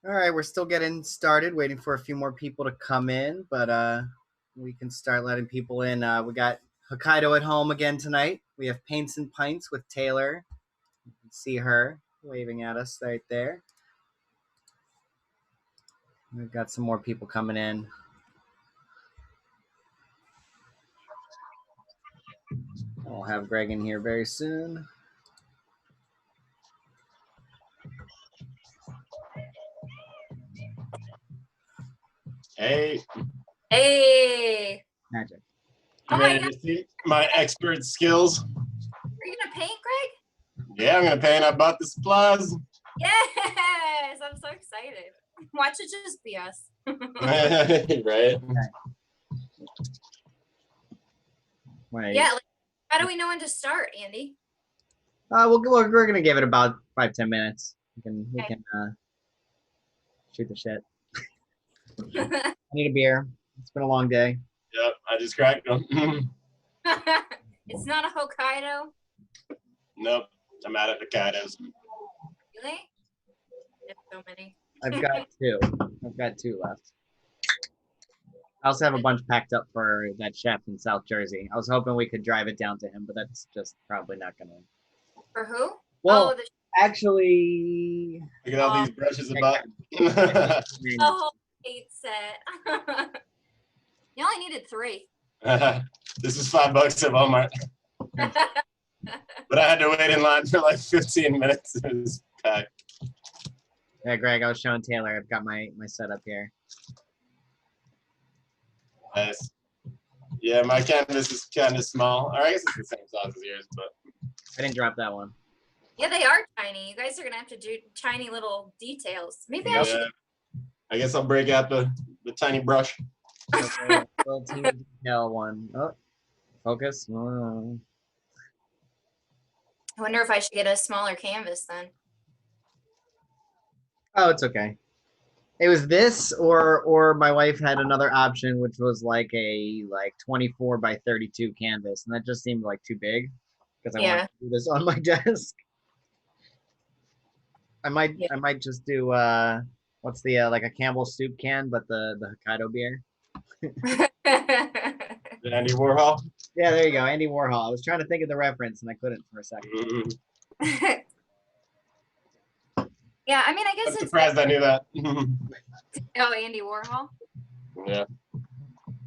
All right, we're still getting started, waiting for a few more people to come in, but we can start letting people in. We got Hokkaido at home again tonight. We have Paints and Pints with Taylor. You can see her waving at us right there. We've got some more people coming in. We'll have Greg in here very soon. Hey, Hey. Magic. Oh you my ready God. to see my expert skills? Are you gonna paint, Greg? Yeah, I'm gonna paint. I bought the supplies. Yes. I'm so excited. Watch it just be us. Right. Right. Yeah. Like, how do we know when to start, Andy? We're gonna give it about 5-10 minutes. We Okay. can shoot the shit. I need a beer. It's been a long day. Yep, I just cracked them. It's not a Hokkaido. Nope, I'm out of Hokkaidos. Really? There's so many. I've got two. I've got two left. I also have a bunch packed up for that chef in South Jersey. I was hoping we could drive it down to him, but that's just probably not gonna. For who? Well, Oh, the actually, Look at all these brushes about. the whole 8 set. You only needed 3. This is $5 at Walmart, but I had to wait in line for like 15 minutes. It was packed. yeah, Greg, I was showing Taylor. I've got my setup here. Nice. Yeah, my canvas is kind of small. Or I guess it's the same size as yours, but I didn't drop that one. Yeah, they are tiny. You guys are gonna have to do tiny little details. Maybe I yeah, should. I guess I'll break out the tiny brush. Little teeny detail one. Oh, focus. Oh. I wonder if I should get a smaller canvas then. Oh, it's okay. It was this, or my wife had another option, which was like a 24 by 32 canvas, and that just seemed like too big because I wanted Yeah. to do this on my desk. I might just do what's the like a Campbell soup can, but the Hokkaido beer. Andy Warhol. Yeah, there you go, Andy Warhol. I was trying to think of the reference and I couldn't for a second. Yeah, I mean, I guess I'm it's surprised I knew that. oh, Andy Warhol. Yeah,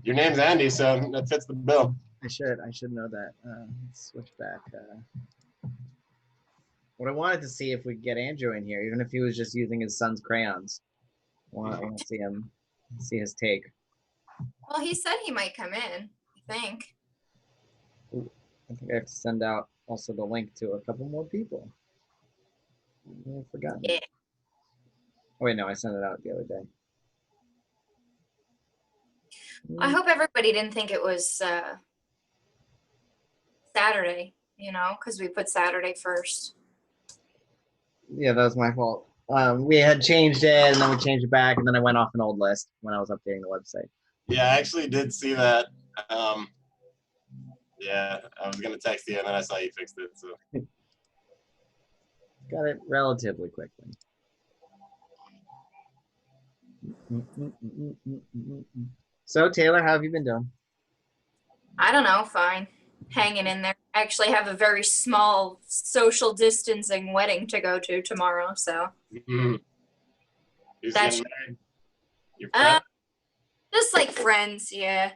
your name's Andy, so that fits the bill. I should know that. Let's switch back. What I wanted to see if we could get Andrew in here, even if he was just using his son's crayons. I want to see his take. Well, he said he might come in, I think. Ooh, I think I have to send out also the link to a couple more people. I forgot. Yeah. Oh wait, no, I sent it out the other day. I hope everybody didn't think it was Saturday, because we put Saturday first. Yeah, that was my fault. We had changed it, and then we changed it back, and then I went off an old list when I was updating the website. Yeah, I actually did see that. Yeah, I was gonna text you, and then I saw you fixed it. So Got it relatively quickly. So Taylor, how have you been doing? I don't know, fine. Hanging in there. I actually have a very small social distancing wedding to go to tomorrow, so. Who's That's- getting married? Your friend? Just like friends, yeah.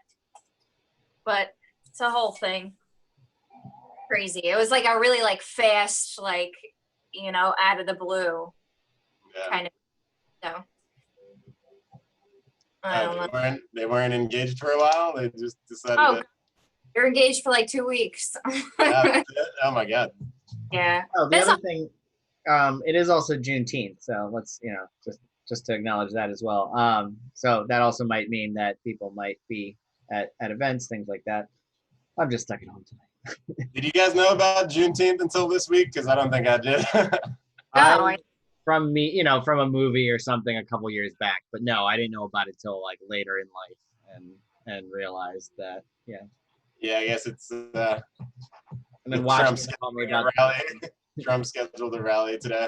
But it's a whole thing. Crazy. It was like a really fast, out of the blue Yeah. kind of. So. I don't know. They weren't engaged for a while. They just decided. Oh, you're engaged for 2 weeks. Oh my God. Yeah. Oh, the other thing, it is also Juneteenth, so let's just to acknowledge that as well. So that also might mean that people might be at events, things like that. I'm just stuck at home tonight. Did you guys know about Juneteenth until this week? Because I don't think I did. From from a movie or something a couple years back, but no, I didn't know about it till later in life, and realized that Yeah, I guess it's. And then watching Trump rally. Trump scheduled a rally today.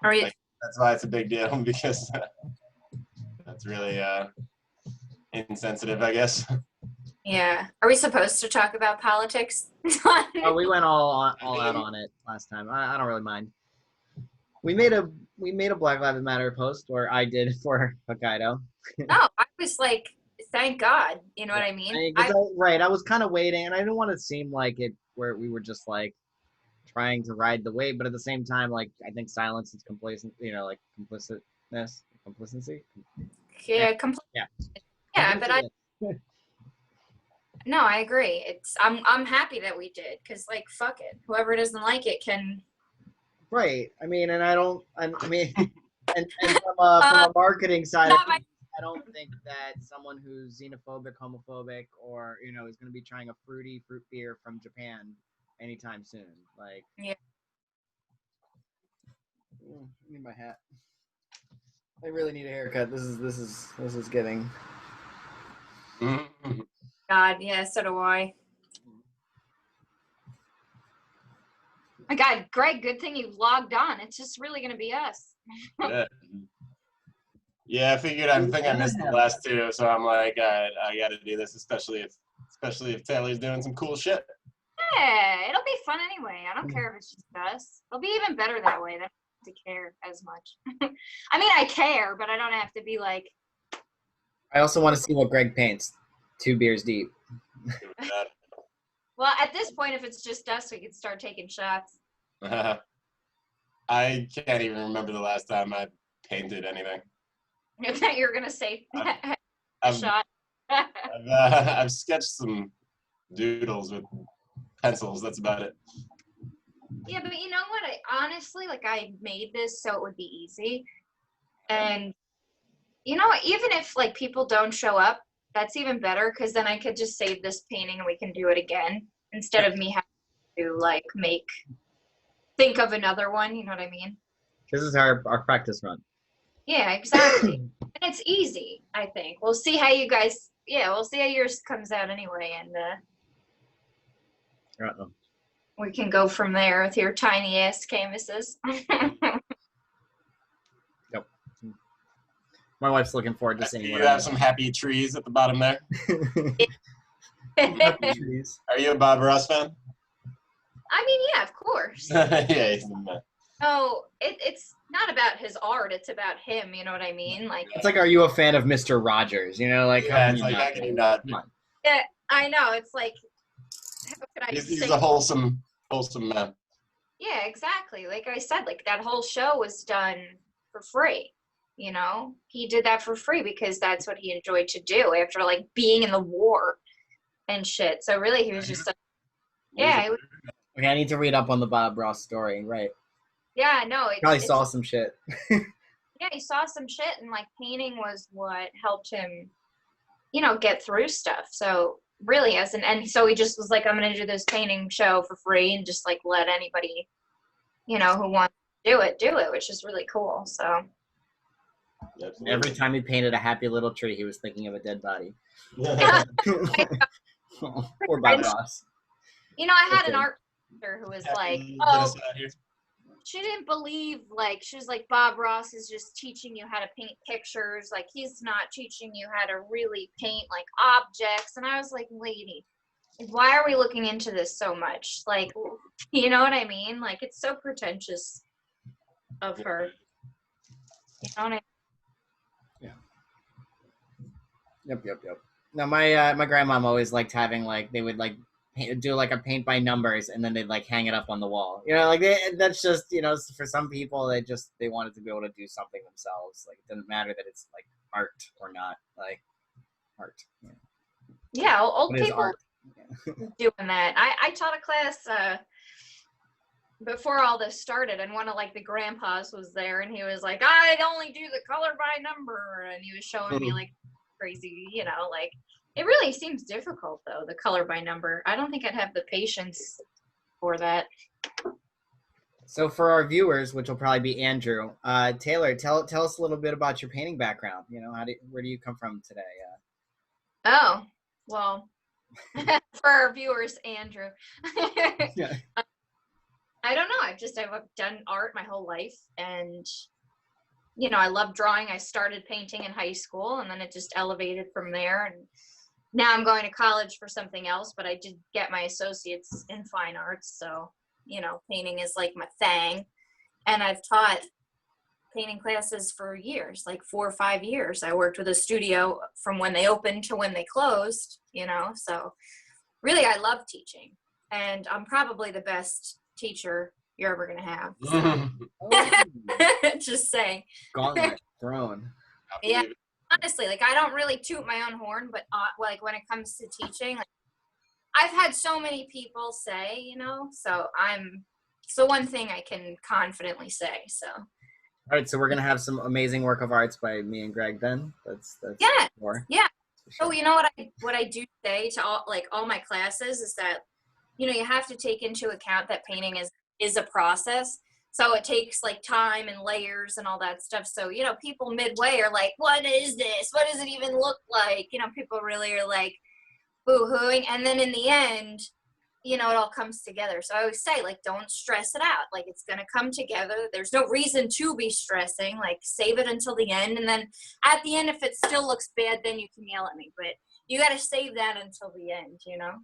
Are we? Like, that's why it's a big deal because that's really insensitive, I guess. Yeah. Are we supposed to talk about politics? Oh, we went all out on it last time. I don't really mind. We made a Black Lives Matter post, or I did, for Hokkaido. No, I was like, thank God. You know what I mean? Right. I was kind of waiting, and I didn't want to seem like it where we were just like trying to ride the wave, but at the same time, like I think silence is complacent. Like complacency. Yeah, Yeah. yeah, but no, I agree. I'm happy that we did because like fuck it, whoever doesn't like it can. Right. I mean, and and from a marketing side of things, I don't think that someone who's xenophobic, homophobic, or is going to be trying a fruit beer from Japan anytime soon. Like, yeah. I need my hat. I really need a haircut. This is getting. God, yeah, so do I. My God, Greg, good thing you logged on. It's just really gonna be us. Yeah, I think I missed the last two, so I'm like, I got to do this, especially if Taylor's doing some cool shit. Yeah, it'll be fun anyway. I don't care if it's just us. It'll be even better that way. I don't have to care as much. I mean, I care, but I don't have to be like. I also want to see what Greg paints. 2 beers deep. Well, at this point, if it's just us, we can start taking shots. I can't even remember the last time I painted anything. I thought you were gonna say shot. I've sketched some doodles with pencils. That's about it. Yeah, but you know what? I honestly, like, I made this so it would be easy. And, even if, like, people don't show up, that's even better because then I could just save this painting and we can do it again instead of me having to, like, think of another one. You know what I mean? This is our practice run. Yeah, exactly. And it's easy, I think. We'll see how we'll see how yours comes out anyway. And we can go from there with your tiny ass canvases. Yep. My wife's looking forward to seeing what you have some happy trees at the bottom there. Happy trees. Are you a Bob Ross fan? I mean, yeah, of course. Yeah, he's the man. No, it's not about his art. It's about him. You know what I mean? Like, it's like, are you a fan of Mr. Rogers? Like, yeah, it's like, how can you not? Come on. Yeah, I know. It's like, how could I he's a wholesome man. Yeah, exactly. Like I said, like that whole show was done for free. He did that for free because that's what he enjoyed to do after like being in the war and shit. So really, he was just, yeah. Okay, I need to read up on the Bob Ross story. Right. Yeah, no. Probably saw some shit. Yeah, he saw some shit, and like painting was what helped him, get through stuff. So really, and so he just was like, I'm gonna do this painting show for free and just like let anybody, who wants to do it, which is really cool. So every time he painted a happy little tree, he was thinking of a dead body. Poor Bob Ross. I had an art teacher who was like, she didn't believe, like, she was like, Bob Ross is just teaching you how to paint pictures. Like, he's not teaching you how to really paint, like, objects. And I was like, lady, why are we looking into this so much? Like, you know what I mean? Like, it's so pretentious of her. You know what I mean? Yeah. Yep. Now, my grandmom always liked having, like, they would, like, do like a paint by numbers and then they'd like hang it up on the wall, like that's just for some people they wanted to be able to do something themselves. Like, it doesn't matter that it's like art or not, like art. Yeah, old people art? doing that. I taught a class before all this started, and one of like the grandpas was there, and he was like, I only do the color by number, and he was showing me like crazy, like. It really seems difficult, though, the color by number. I don't think I'd have the patience for that. So for our viewers, which will probably be Andrew, Taylor, tell us a little bit about your painting background. Where do you come from today? Oh, well, for our viewers, Andrew. Yeah. I don't know. I've done art my whole life, and you know, I love drawing. I started painting in high school, and then it just elevated from there. And now I'm going to college for something else, but I did get my associates in fine arts. So, you know, painting is like my thing. And I've taught painting classes for years, like 4 or 5 years. I worked with a studio from when they opened to when they closed, you know, so really I love teaching, and I'm probably the best teacher you're ever going to have. So. Just saying. Gauntlet thrown. Yeah. Honestly, like I don't really toot my own horn, but like when it comes to teaching, like, I've had so many people say, you know, so it's the one thing I can confidently say. So. All right, so we're gonna have some amazing work of arts by me and Greg. Then that's yeah, more. Yeah. Sure. So you know what I do say to all my classes is that, you know, you have to take into account that painting is a process. So it takes like time and layers and all that stuff. So, you know, people midway are like, what is this? What does it even look like? You know, people really are like boo-hooing. And then in the end, you know, it all comes together. So I always say, like, don't stress it out. Like, it's going to come together. There's no reason to be stressing. Like, save it until the end. And then at the end, if it still looks bad, then you can yell at me. But you got to save that until the end, you know?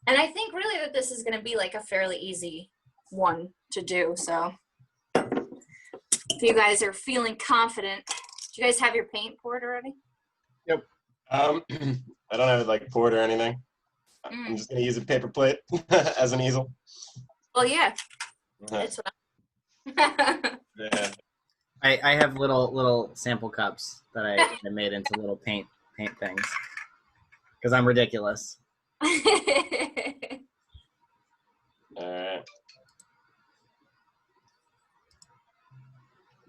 And I think really that this is going to be like a fairly easy one to do. So if you guys are feeling confident, do you guys have your paint poured already? Yep. I don't have it like poured or anything. I'm just gonna use a paper plate as an easel. Well, yeah. That's what Yeah. I have little sample cups that I made into little paint things because I'm ridiculous. All right.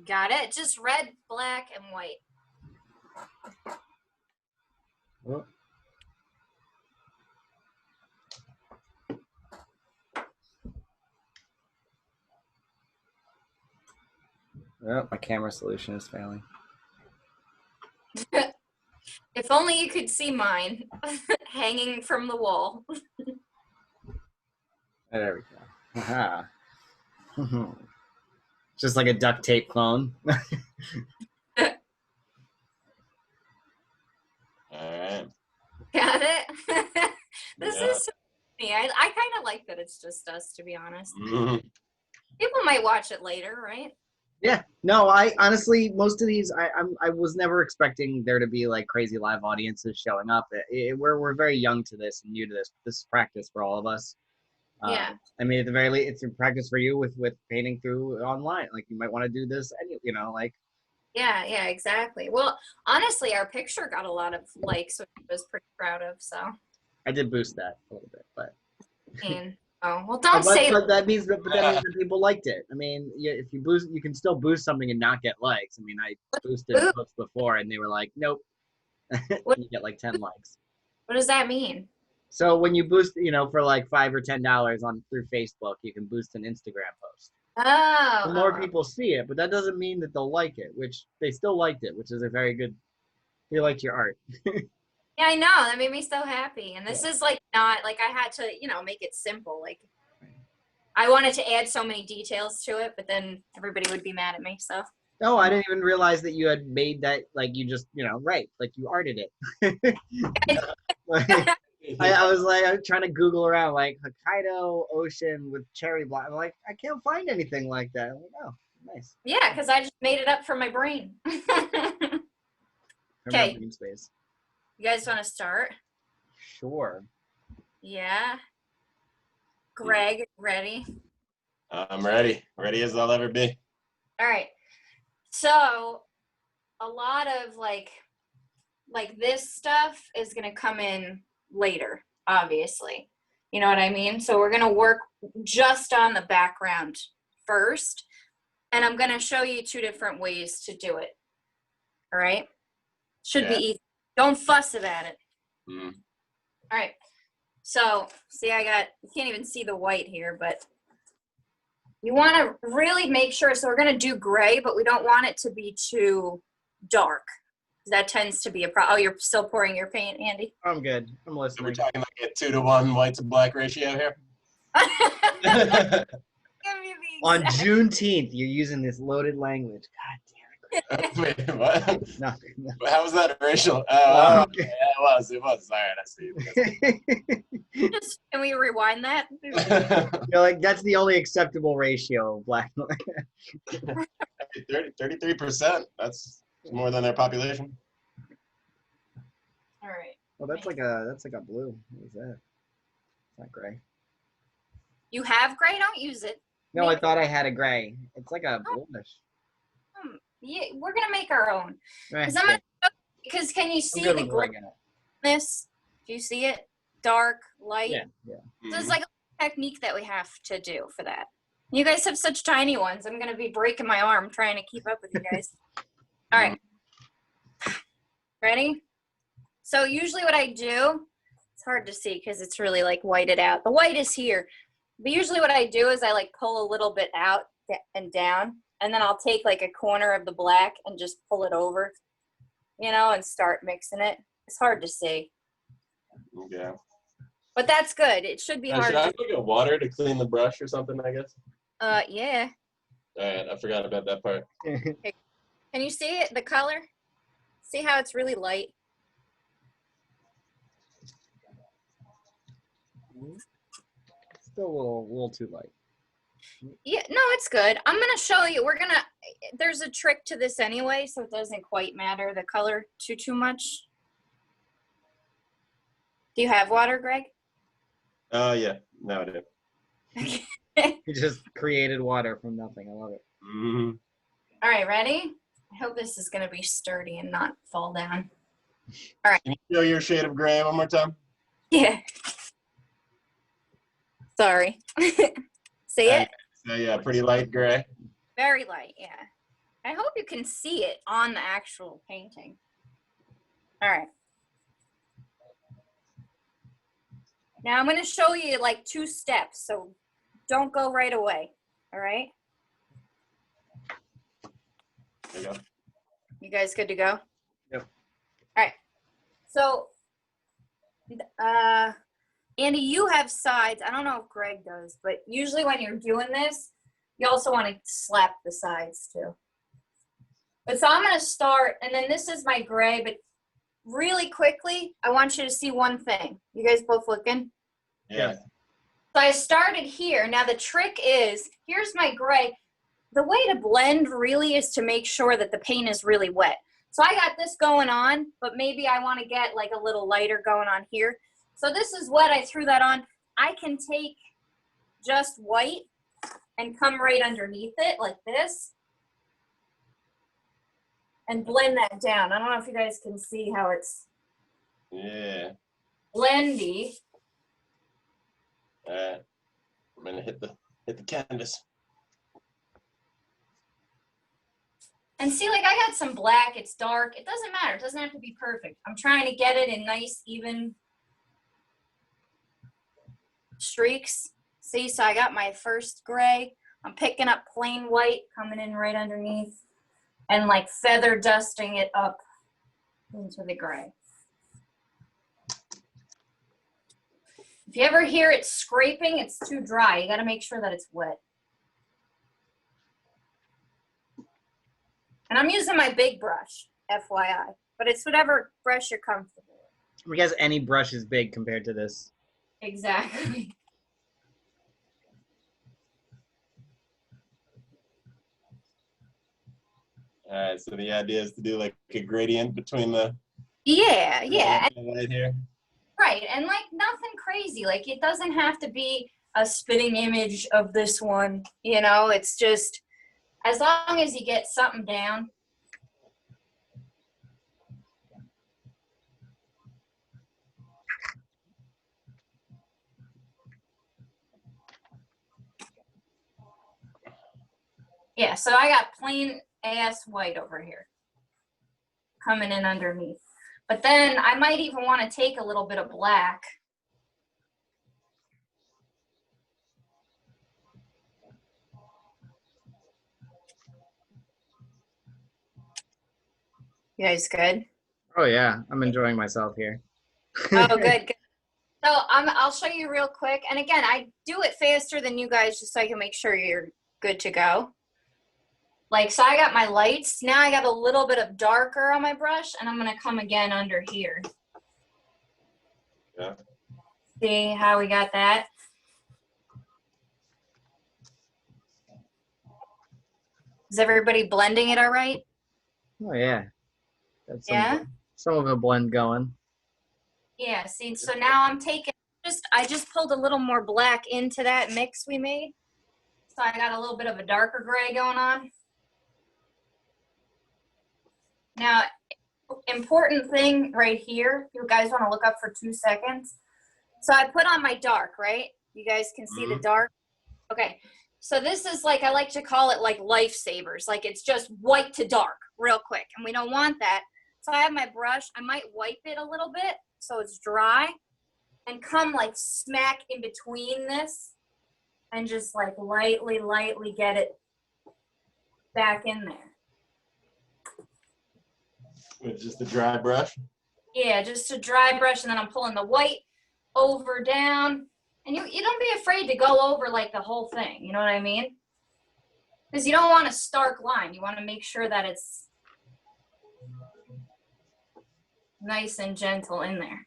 Got it. Just red, black, and white. Oh. Oh, my camera solution is failing. If only you could see mine hanging from the wall. There we go. Aha. Just like a duct tape clone. All right. Got it? This is so funny. I kind of like that it's just us, to be honest. Mm-hmm. People might watch it later, right? Yeah. No, I honestly, most of these, I was never expecting there to be like crazy live audiences showing up. We're very young to this and new to this. This is practice for all of us. Yeah. I mean, at the very least, it's a practice for you with painting through online. Like you might want to do this, you know, like. Yeah, exactly. Well, honestly, our picture got a lot of likes, which I was pretty proud of. So. I did boost that a little bit, but. Oh well, don't say but that means that people liked it. I mean, if you boost, you can still boost something and not get likes. I mean, I boosted posts before, and they were like, "Nope," you get like 10 likes. What does that mean? So when you boost, you know, for like $5 or $10 through Facebook, you can boost an Instagram post. Oh. The more people see it, but that doesn't mean that they'll like it. Which they still liked it, which is a very good. They liked your art. Yeah, I know. That made me so happy. And this is like not like I had to, you know, make it simple. Like I wanted to add so many details to it, but then everybody would be mad at me. So. No, I didn't even realize that you had made that. Like you just, you know, like you arted it. I was like, I'm trying to Google around like Hokkaido ocean with cherry blossom. I'm like, I can't find anything like that. I'm like, oh, nice. Yeah, because I just made it up from my brain. Okay. Space. You guys want to start? Sure. Yeah. Greg, ready? I'm ready. Ready as I'll ever be. All right. So a lot of like this stuff is going to come in later, obviously. You know what I mean? So we're going to work just on the background first, and I'm going to show you 2 different ways to do it. All right? Should be easy. Don't fuss about it. All right. So, see, you can't even see the white here, but you want to really make sure, so we're going to do gray, but we don't want it to be too dark. That tends to be a problem. Oh, you're still pouring your paint, Andy? I'm good. I'm listening. We're talking like a 2-to-1 white to black ratio here. On Juneteenth, you're using this loaded language. God damn it. Wait, what? Nothing. How was that racial? Oh, yeah, it was. All right, I see. Can we rewind that? You're like, that's the only acceptable ratio of black. 33%. That's more than their population. All right. Well, that's like a blue. What is that? It's not gray. You have gray? Don't use it. No, I thought I had a gray. It's like a bluish. Yeah, we're gonna make our own. Because can you see the gray-ness? Do you see it? Dark, light. Yeah. So it's like a technique that we have to do for that. You guys have such tiny ones. I'm gonna be breaking my arm trying to keep up with you guys. All right. Ready? So usually what I do, it's hard to see because it's really like whited out. The white is here. But usually what I do is I like pull a little bit out and down, and then I'll take like a corner of the black and just pull it over, and start mixing it. It's hard to see. Yeah. But that's good. It should be hard. Should I get water to clean the brush or something, I guess? Yeah. All right, I forgot about that part. Okay. Can you see it, the color? See how it's really light? Still a little too light. Yeah, no, it's good. I'm going to show you. There's a trick to this anyway, so it doesn't quite matter the color too much. Do you have water, Greg? Yeah, no, I do. You just created water from nothing. I love it. Mm-hmm. All right, ready? I hope this is going to be sturdy and not fall down. All right. Can you show your shade of gray one more time? Yeah. Sorry. See it? Yeah, pretty light gray. Very light, yeah. I hope you can see it on the actual painting. All right. Now I'm going to show you like 2 steps, so don't go right away. All right? There you go. You guys good to go? Yep. All right. So, Andy, you have sides. I don't know if Greg does, but usually when you're doing this, you also want to slap the sides too. But so I'm going to start, and then this is my gray, but really quickly, I want you to see one thing. You guys both looking? Yeah. So I started here. Now the trick is, here's my gray. The way to blend really is to make sure that the paint is really wet. So I got this going on, but maybe I want to get like a little lighter going on here. So this is wet. I threw that on. I can take just white and come right underneath it like this and blend that down. I don't know if you guys can see how it's blendy. All right. I'm gonna hit the canvas. And see, like I got some black, it's dark. It doesn't matter. It doesn't have to be perfect. I'm trying to get it in nice, even streaks. See, so I got my first gray. I'm picking up plain white, coming in right underneath, and like feather dusting it up into the gray. If you ever hear it scraping, it's too dry. You got to make sure that it's wet. And I'm using my big brush, FYI, but it's whatever brush you're comfortable with. Because any brush is big compared to this. Exactly. All right, so the idea is to do like a gradient between the Yeah. light here. Right, and like nothing crazy. Like it doesn't have to be a spitting image of this one. It's just as long as you get something down. Yeah, so I got plain ass white over here coming in underneath. But then I might even want to take a little bit of black. You guys good? Oh yeah, I'm enjoying myself here. Oh, good. So I'll show you real quick. And again, I do it faster than you guys just so I can make sure you're good to go. Like, so I got my lights. Now I got a little bit of darker on my brush, and I'm going to come again under here. Yeah. See how we got that? Is everybody blending it all right? Oh yeah. That's Yeah? some of a blend going. Yeah, see, so now I'm taking, I just pulled a little more black into that mix we made. So I got a little bit of a darker gray going on. Now, important thing right here, you guys want to look up for 2 seconds. So I put on my dark, right? You guys can see the dark. Okay, so this is like, I like to call it like lifesavers. Like it's just white to dark real quick, and we don't want that. So I have my brush. I might wipe it a little bit so it's dry and come like smack in between this and just like lightly get it back in there. With just a dry brush? Yeah, just a dry brush, and then I'm pulling the white over, down. And you don't be afraid to go over like the whole thing, you know what I mean? Because you don't want a stark line. You want to make sure that it's nice and gentle in there.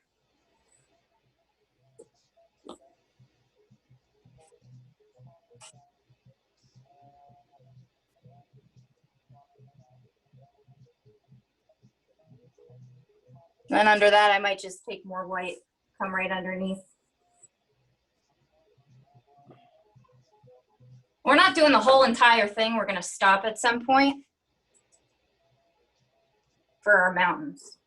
And under that, I might just take more white, come right underneath. We're not doing the whole entire thing. We're going to stop at some point for our mountains.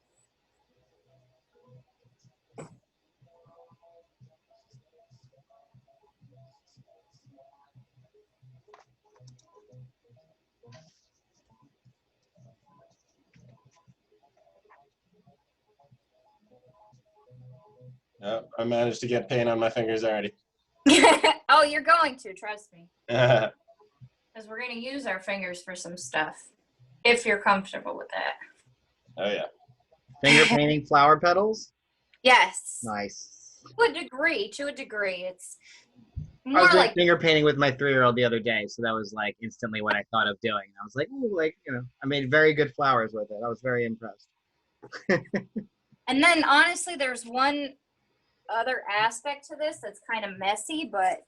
Yep, I managed to get paint on my fingers already. Oh, you're going to, trust me. Oh Because we're going to use our fingers for some stuff, if you're comfortable with that. yeah. Finger painting flower petals? Yes. Nice. To a degree. It's I more was doing like, finger painting with my 3-year-old the other day, so that was like instantly what I thought of doing. I was like, ooh, like, you know, I made very good flowers with it. I was very impressed. and then honestly, there's one other aspect to this that's kind of messy, but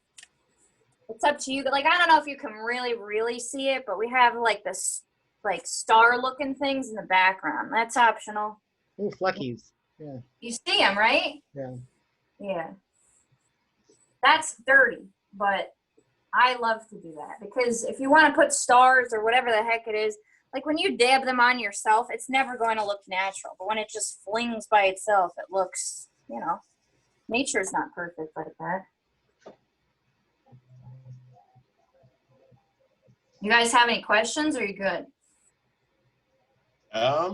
it's up to you. Like, I don't know if you can really see it, but we have like this like star looking things in the background. That's optional. Ooh, fleckies. Yeah. You see them, right? Yeah. Yeah. That's dirty, but I love to do that because if you want to put stars or whatever the heck it is, like when you dab them on yourself, it's never going to look natural. But when it just flings by itself, it looks, you know, nature's not perfect like that. You guys have any questions, or are you good? I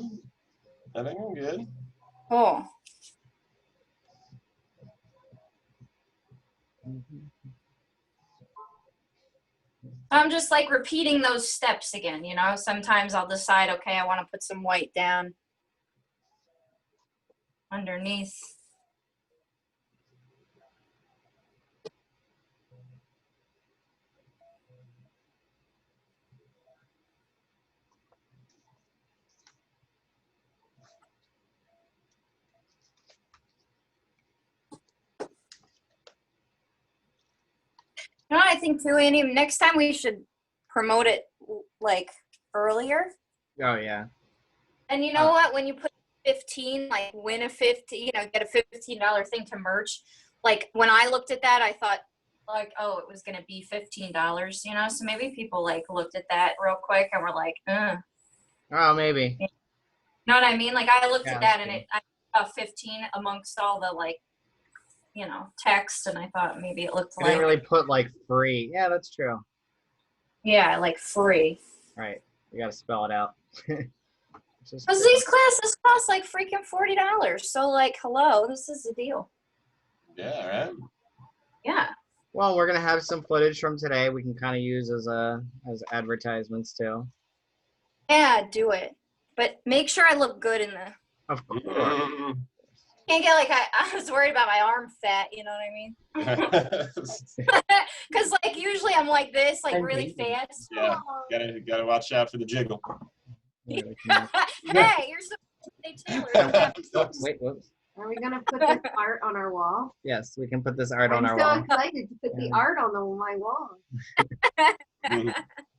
think I'm good. Cool. I'm just like repeating those steps again, you know? Sometimes I'll decide, okay, I want to put some white down underneath. You know what I think too, Annie? Next time we should promote it like earlier. Oh, yeah. And you know what? When you put 15, like win a 50, you know, get a $15 thing to merch. Like when I looked at that, I thought like, oh, it was going to be $15, you know? So maybe people like looked at that real quick and were like, Oh, maybe. You know what I mean? Like I looked at that and I saw 15 amongst all the like, you know, text, and I thought maybe it looked like. I didn't really put like free. Yeah, that's true. Yeah, like free. Right. You got to spell it out. Because these classes cost like freaking $40. So like, hello, this is a deal. Yeah, right. Yeah. Well, we're gonna have some footage from today. We can kind of use as advertisements too. Yeah, do it. But make sure I look good in the. Of course. Can't get like I was worried about my arm fat, you know what I mean? Because like usually I'm like this, like really fast. Yeah, gotta watch out for the jiggle. Hey, you're supposed to say Taylor. Oh, wait, whoops. Are we gonna put this art on our wall? Yes, we can put this art on I'm our so wall. excited to put the art on my wall. Forgot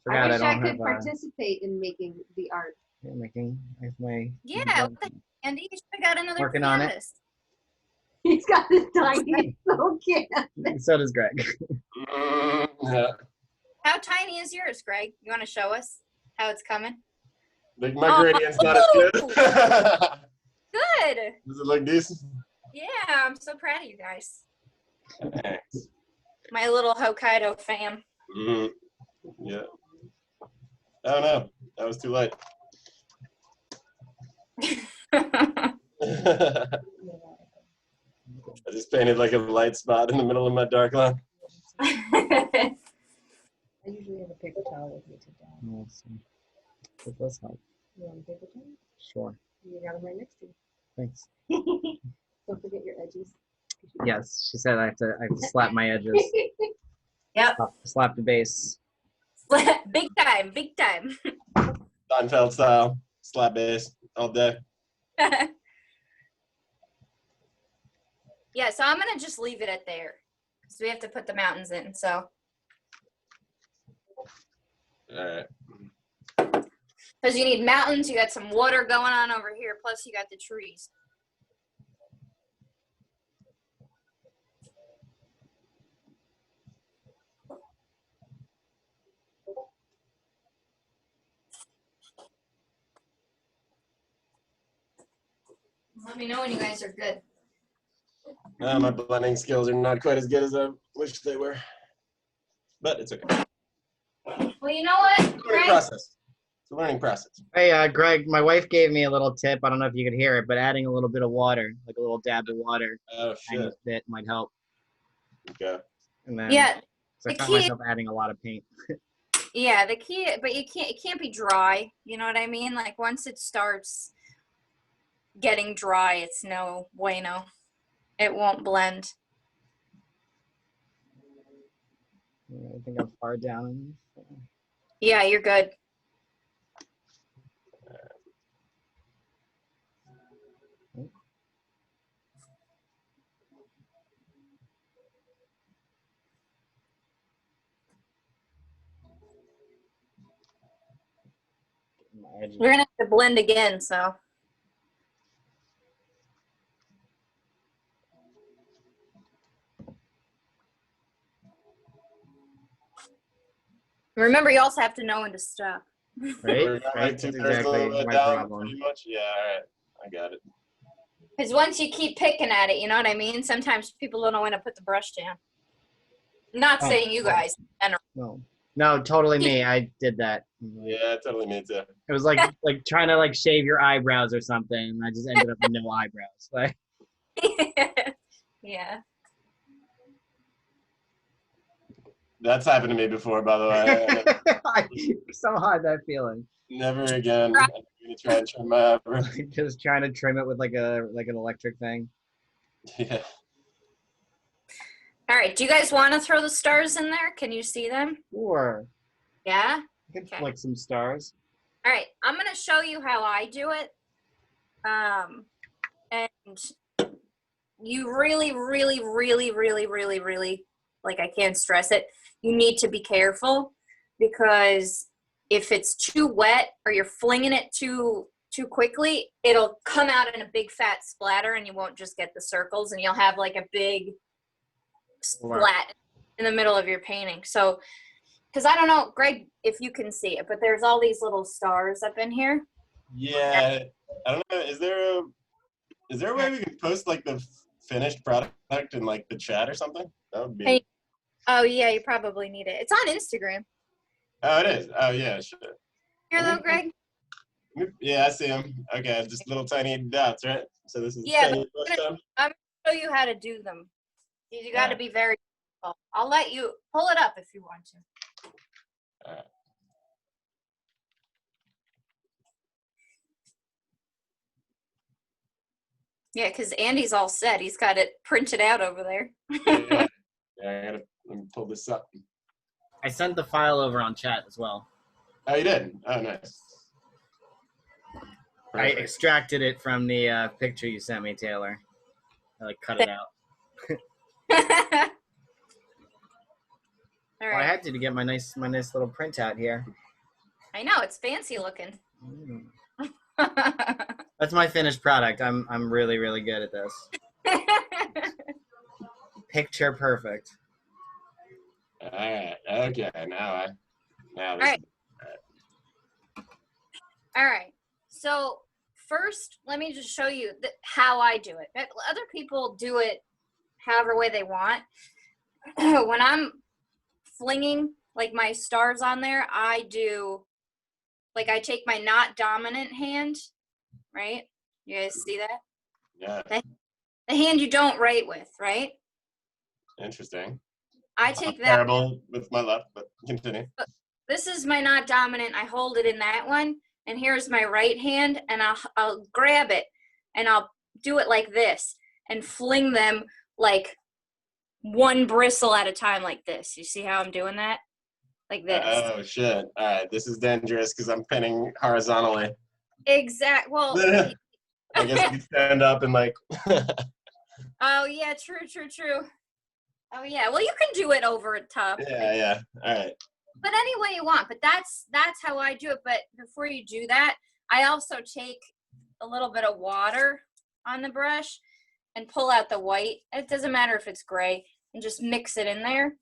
I wish I don't could have, participate in making the art. making my Yeah, Andy, you should have got another Working on it. canvas. He's got this tiny little can. So does Greg. Yeah. How tiny is yours, Greg? You want to show us how it's coming? Like my gradient's not as good. Good. Does it look decent? Yeah, I'm so proud of you guys. Thanks. My little Hokkaido fam. Yeah. Oh no, that was too late. I just painted like a light spot in the middle of my dark line. I usually have a paper towel with me today. Awesome. Does this help? You want a paper towel? Sure. You got them right next to you. Thanks. Don't forget your edges. Yes, she said I have to slap my edges. Yep. Slap the base. Big time, big time. Seinfeld style, slap bass all day. Yeah, so I'm gonna just leave it at there. So we have to put the mountains in, so. All right. Because you need mountains, you got some water going on over here, plus you got the trees. Let me know when you guys are good. My blending skills are not quite as good as I wish they were, but it's okay. Well, you know what, Learning Greg? process. It's a learning process. Hey, Greg, my wife gave me a little tip. I don't know if you could hear it, but adding a little bit of water, like a little dab of water, Oh tiny shit. bit might help. Okay. And then, Yeah, so I the found key- myself adding a lot of paint. yeah, the key, but it can't be dry. You know what I mean? Like once it starts getting dry, it's no bueno. It won't blend. I think I'm far down. Yeah, you're good. We're gonna have to blend again, so. Remember, you also have to know when to stop. Right? We're not Right? like That's two-thirds exactly of the way my down, problem. pretty much. Yeah, all right. I got it. Because once you keep picking at it, you know what I mean? Sometimes people don't know when to put the brush down. Not saying you guys. No, totally me. I did that. Yeah, totally me too. It was like trying to shave your eyebrows or something. And I just ended up with no eyebrows. Like, Yeah. That's happened to me before, by the way. I so hard that feeling. Never again. I'm gonna try and trim my eyebrow. Just trying to trim it with like an electric thing. Yeah. All right. Do you guys want to throw the stars in there? Can you see them? Sure. Yeah. I can Okay. flick some stars. All right. I'm going to show you how I do it. And you really, really, really, really, really, really, like I can't stress it, you need to be careful because if it's too wet or you're flinging it too quickly, it'll come out in a big fat splatter and you won't just get the circles and you'll have like a big splat in the middle of your painting. So, because I don't know, Greg, if you can see it, but there's all these little stars up in here. Yeah. I don't know. Is there a way we can post like the finished product in like the chat or something? That would be. Hey. Oh yeah, you probably need it. It's on Instagram. Oh, it is. Oh yeah, sure. Here though, Greg. Yeah, I see them. Okay, just little tiny dots, right? So this is Yeah, tiny brush time. I'm gonna show you how to do them. You got to be very careful. I'll let you pull it up if you want to. All right. Yeah, because Andy's all set. He's got it printed out over there. Yeah. Let me pull this up. I sent the file over on chat as well. Oh, you did? Oh, nice. I Perfect. extracted it from the picture you sent me, Taylor. I like cut it out. All Well, I right. had to get my nice little printout here. I know, it's fancy looking. That's my finished product. I'm really, really good at this. Picture perfect. All right. Okay. Now this. All right. All right. So first, let me just show you how I do it. Other people do it however way they want. When I'm flinging like my stars on there, I do like I take my not dominant hand, right? You guys see that? Yeah. The hand you don't write with, right? Interesting. I take that. Terrible with my left, but continue. This is my not dominant. I hold it in that one, and here's my right hand, and I'll grab it, and I'll do it like this, and fling them like one bristle at a time like this. You see how I'm doing that? Like this. Oh, shit. All right. This is dangerous because I'm pinning horizontally. Exact. Well. I guess we stand up and like. Oh, yeah. True. Oh, yeah. Well, you can do it over top. Yeah. All right. But any way you want. But that's how I do it. But before you do that, I also take a little bit of water on the brush and pull out the white. It doesn't matter if it's gray. And just mix it in there.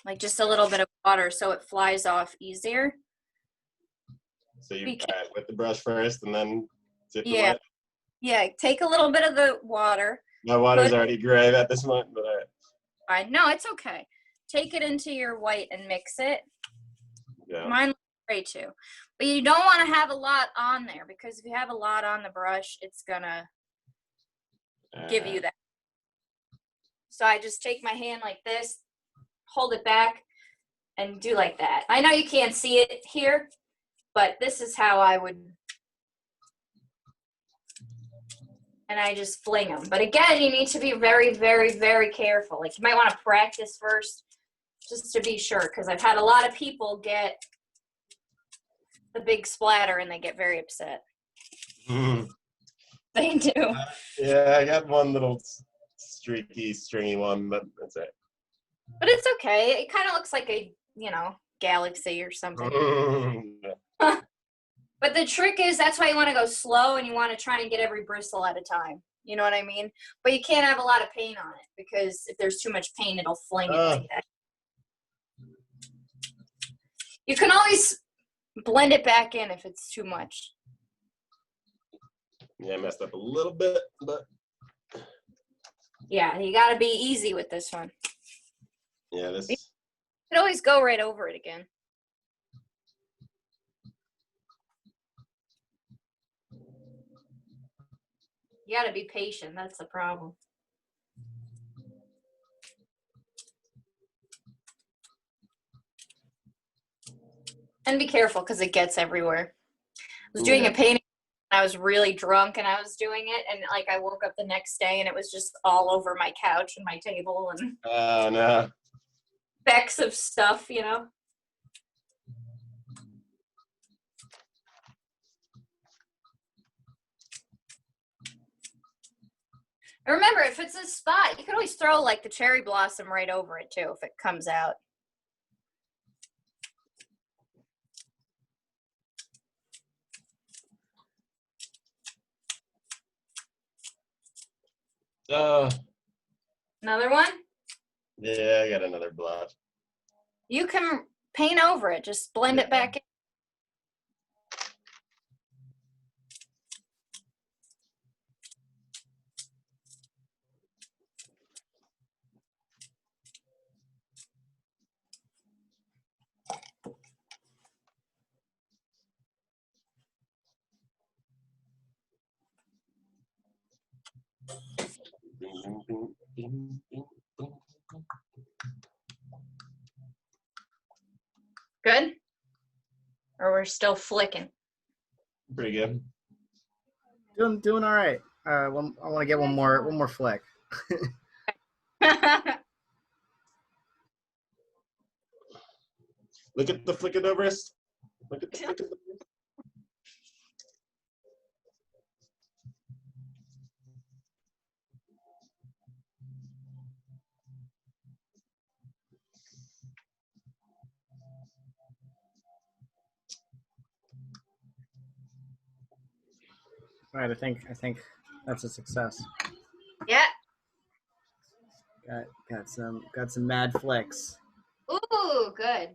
Like just a little bit of water so it flies off easier. So you with the brush first and then zip the white? Yeah, take a little bit of the water. My water's already gray at this point, but fine. No, it's okay. Take it into your white and mix it. Yeah. Mine looks gray too. But you don't want to have a lot on there because if you have a lot on the brush, it's gonna give you that. So I just take my hand like this, hold it back, and do like that. I know you can't see it here, but this is how I would. And I just fling them. But again, you need to be very, very, very careful. Like you might want to practice first just to be sure because I've had a lot of people get the big splatter and they get very upset. They do. Yeah, I got one little streaky, stringy one, but that's it. But it's okay. It kind of looks like a, galaxy or something. But the trick is that's why you want to go slow and you want to try and get every bristle at a time. You know what I mean? But you can't have a lot of paint on it because if there's too much paint, it'll fling it like that. You can always blend it back in if it's too much. Yeah, I messed up a little bit, but. Yeah, you got to be easy with this one. Yeah, this. You can always go right over it again. You got to be patient. That's the problem. And be careful because it gets everywhere. I was doing a painting. I was really drunk and I was doing it. And I woke up the next day and it was just all over my couch and my table and Oh, no. specks of stuff, Remember, if it's a spot, you can always throw the cherry blossom right over it too if it comes out. Another one? Yeah, I got another blush. You can paint over it. Just blend it back in. Good? Or we're still flicking? Pretty good. Doing all right. I want to get one more flick. Look at the flick of the wrist. Look at the flick of the wrist. All right, I think that's a success. Yeah. Got some mad flicks. Ooh, good.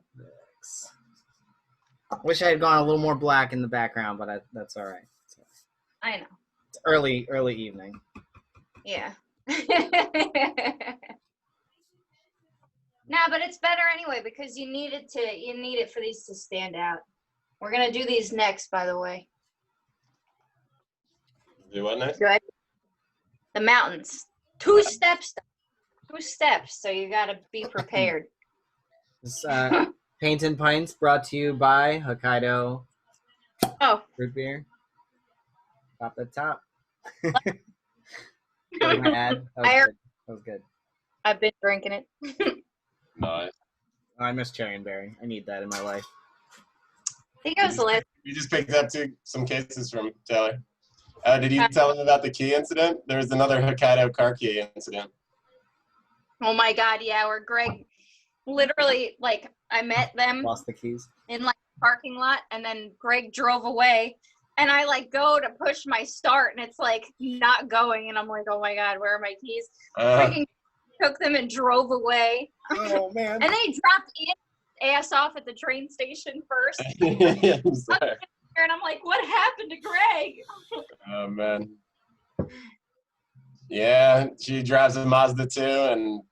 Wish I had gone a little more black in the background, but that's all right. I know. It's early evening. Yeah. Nah, but it's better anyway because you need it for these to stand out. We're gonna do these next, by the way. Do what next? Good. The mountains. 2 steps. 2 steps. So you gotta be prepared. This Paint and Pints brought to you by Hokkaido. Oh. Root beer. Top the top. That was my ad. That was good. I've been drinking it. Nice. Oh, I miss cherry and berry. I need that in my life. I think it was the last. We just picked up some cases from Taylor. Did you tell him about the key incident? There was another Hokkaido car key incident. Oh my God, yeah, where Greg literally, like, I met them Lost the keys in like a parking lot, and then Greg drove away, and I like go to push my start, and it's like not going, and I'm like, oh my God, where are my keys? Freaking took them and drove away. Oh man! And they dropped Ian's ass off at the train station first. I'm sorry. And I'm like, what happened to Greg? Oh man. Yeah, she drives a Mazda 2, and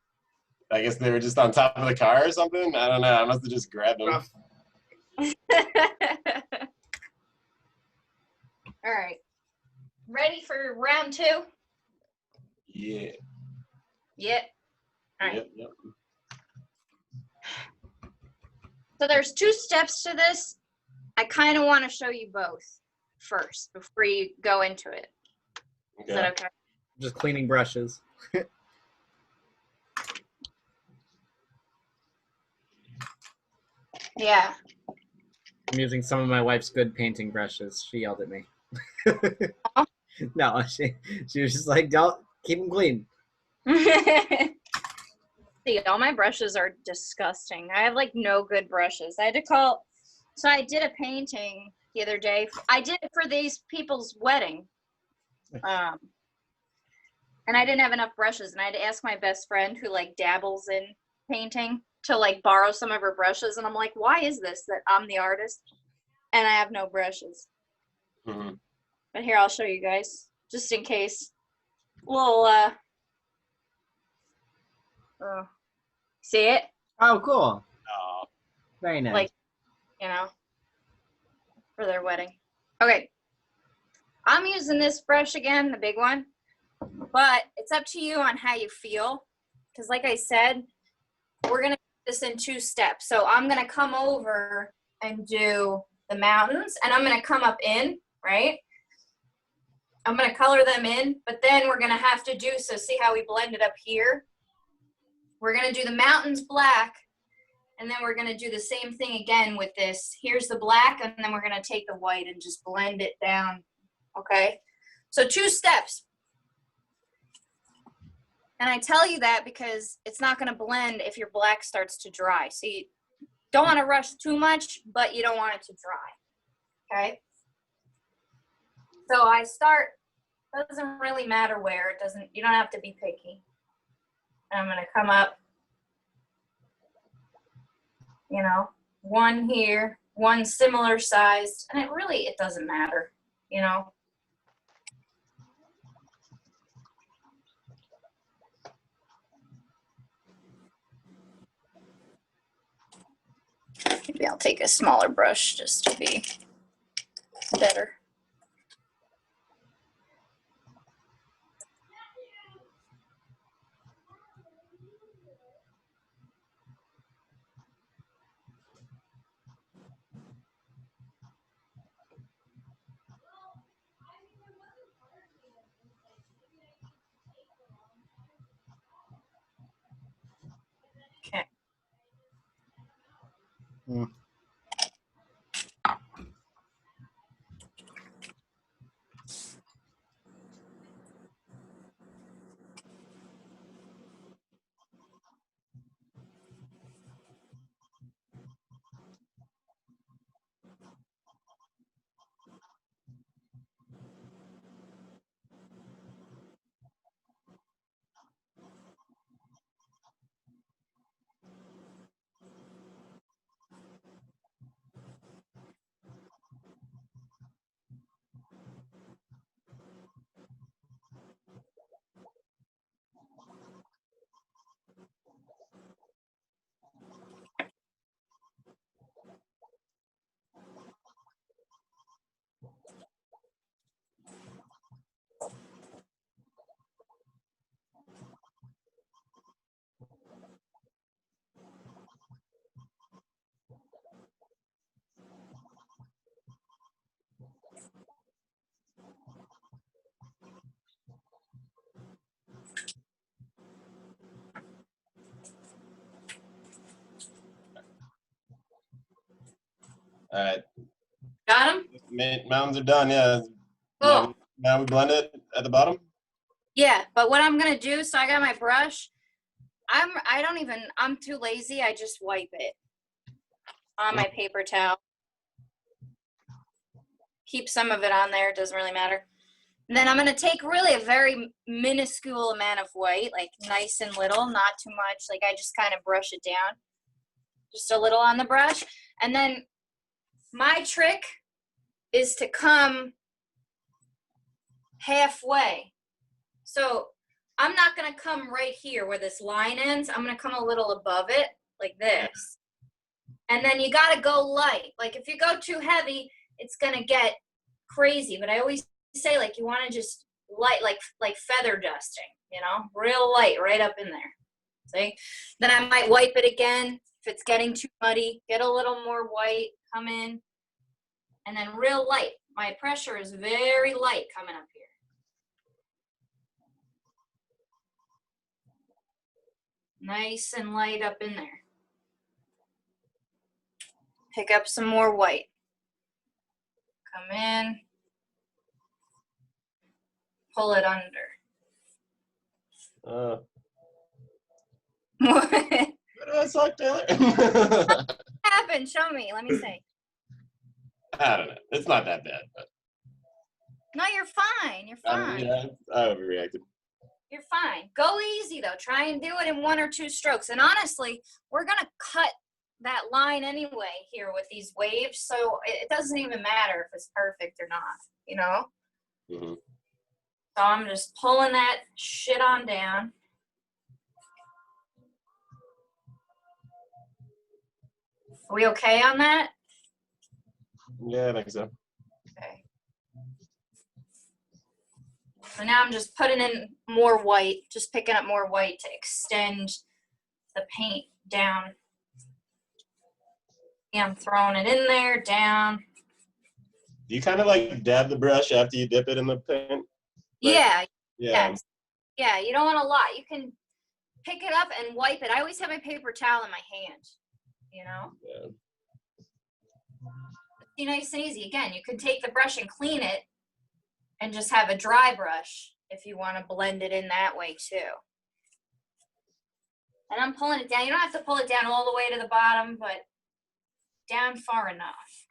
I guess they were just on top of the car or something. I don't know. I must have just grabbed them. All right. Ready for round 2? Yeah. Yep. All right. Yep. So there's 2 steps to this. I kind of want to show you both first before you go into it. Okay. Is that okay? Just cleaning brushes. Yeah. I'm using some of my wife's good painting brushes. She yelled at me. No, she was just like, "Don't keep them clean." See, all my brushes are disgusting. I have like no good brushes. I had to call. So I did a painting the other day. I did it for these people's wedding. And I didn't have enough brushes, and I had to ask my best friend who like dabbles in painting to like borrow some of her brushes. And I'm like, why is this that I'm the artist and I have no brushes? Mm-hmm. But here, I'll show you guys just in case. Little see it? Oh, cool. Oh. Very nice. Like, you know, for their wedding. Okay. I'm using this brush again, the big one, but it's up to you on how you feel. Because like I said, we're going to do this in 2 steps. So I'm going to come over and do the mountains, and I'm going to come up in, right? I'm going to color them in, but then we're going to have to do, so see how we blended up here? We're going to do the mountains black, and then we're going to do the same thing again with this. Here's the black, and then we're going to take the white and just blend it down, okay? So 2 steps. And I tell you that because it's not going to blend if your black starts to dry. So you don't want to rush too much, but you don't want it to dry, okay? So I start, doesn't really matter where, it doesn't, you don't have to be picky. And I'm going to come up, you know, 1 here, 1 similar sized, and it doesn't matter, you know. Maybe I'll take a smaller brush just to be better. Mm. All right. Got them? Mountains are done, yeah. Cool. Now we blend it at the bottom? Yeah, but what I'm gonna do, so I got my brush. I'm too lazy. I just wipe it on my paper towel. Keep some of it on there. It doesn't really matter. And then I'm gonna take really a very minuscule amount of white, like nice and little, not too much. Like I just kind of brush it down, just a little on the brush. And then my trick is to come halfway. So I'm not gonna come right here where this line ends. I'm gonna come a little above it, like this. And then you gotta go light. Like if you go too heavy, it's gonna get crazy. But I always say, like, you wanna just light, like feather dusting, you know, real light right up in there. See? Then I might wipe it again. If it's getting too muddy, get a little more white, come in, and then real light. My pressure is very light coming up here. Nice and light up in there. Pick up some more white. Come in. Pull it under. What What did I suck, Taylor? happened? Show me. Let me see. I don't know. It's not that bad, but No, you're fine. You're fine. yeah, I overreacted. You're fine. Go easy, though. Try and do it in 1 or 2 strokes. And honestly, we're going to cut that line anyway here with these waves, so it doesn't even matter if it's perfect or not, you know? Mm-hmm. So I'm just pulling that shit on down. Are we okay on that? Yeah, I think so. Okay. So now I'm just putting in more white, just picking up more white to extend the paint down. Yeah, I'm throwing it in there, down. Do you kind of like dab the brush after you dip it in the paint? Like, Yeah. yeah. Yes. Yeah, you don't want a lot. You can pick it up and wipe it. I always have my paper towel in my hand, you know? Yeah. Be nice and easy. Again, you could take the brush and clean it and just have a dry brush if you want to blend it in that way too. And I'm pulling it down. You don't have to pull it down all the way to the bottom, but down far enough.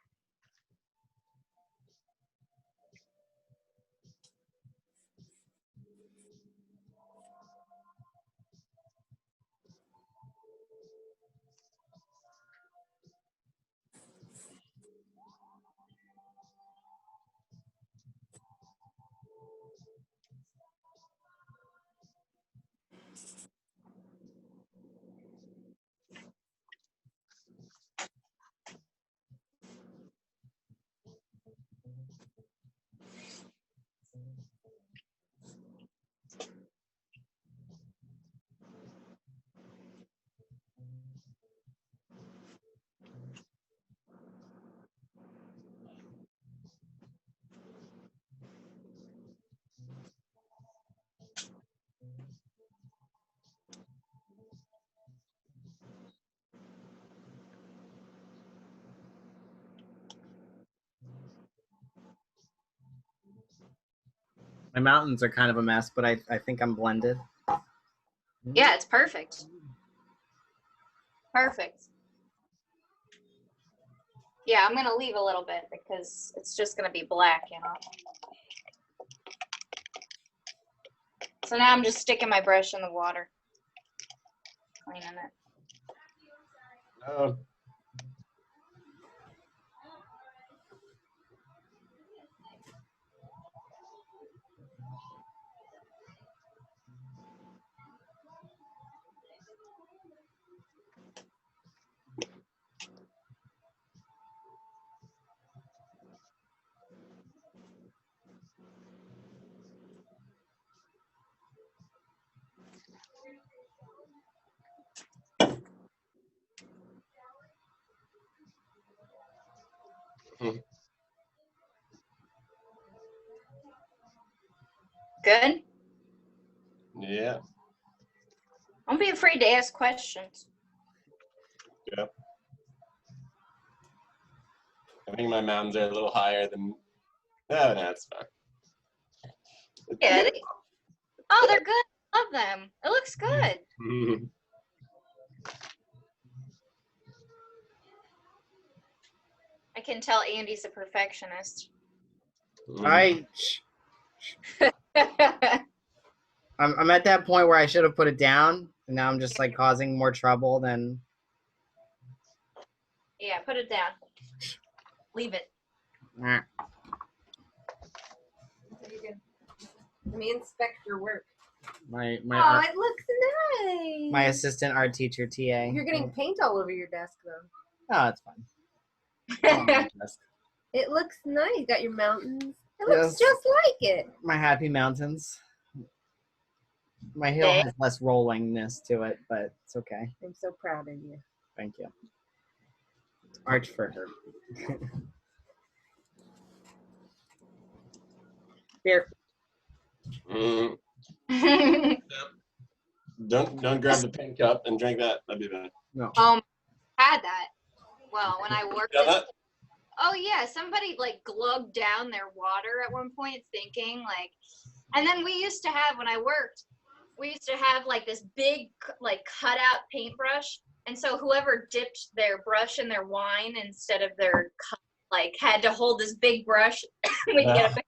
My mountains are kind of a mess, but I think I'm blended. Yeah, it's perfect. Perfect. Yeah, I'm gonna leave a little bit because it's just gonna be black, you know. So now I'm just sticking my brush in the water, cleaning it. No. Good? Yeah. Don't be afraid to ask questions. Yeah. I think my mountains are a little higher than. No, that's fine. Yeah. Oh, they're good. Love them. It looks good. I can tell Andy's a perfectionist. I'm at that point where I should have put it down, and now I'm just like causing more trouble than. Yeah, put it down. Leave it. Nah. Let me inspect your work. My Oh, it looks nice. my assistant art teacher TA. You're getting paint all over your desk though. Oh, it's fine. It's on my desk. It looks nice. You got your mountains. It Yes. looks just like it. My happy mountains. My hill has less rollingness to it, but it's okay. I'm so proud of you. Thank you. Arch for her. Here. Don't grab the pink cup and drink that. That'd be bad. No. Had that. Well, when I worked. You got that? Oh yeah, somebody like glugged down their water at one point, thinking like. And then we used to have when I worked, we used to have like this big like cutout paintbrush, and so whoever dipped their brush in their wine instead of their cup, like had to hold this big brush. We'd get a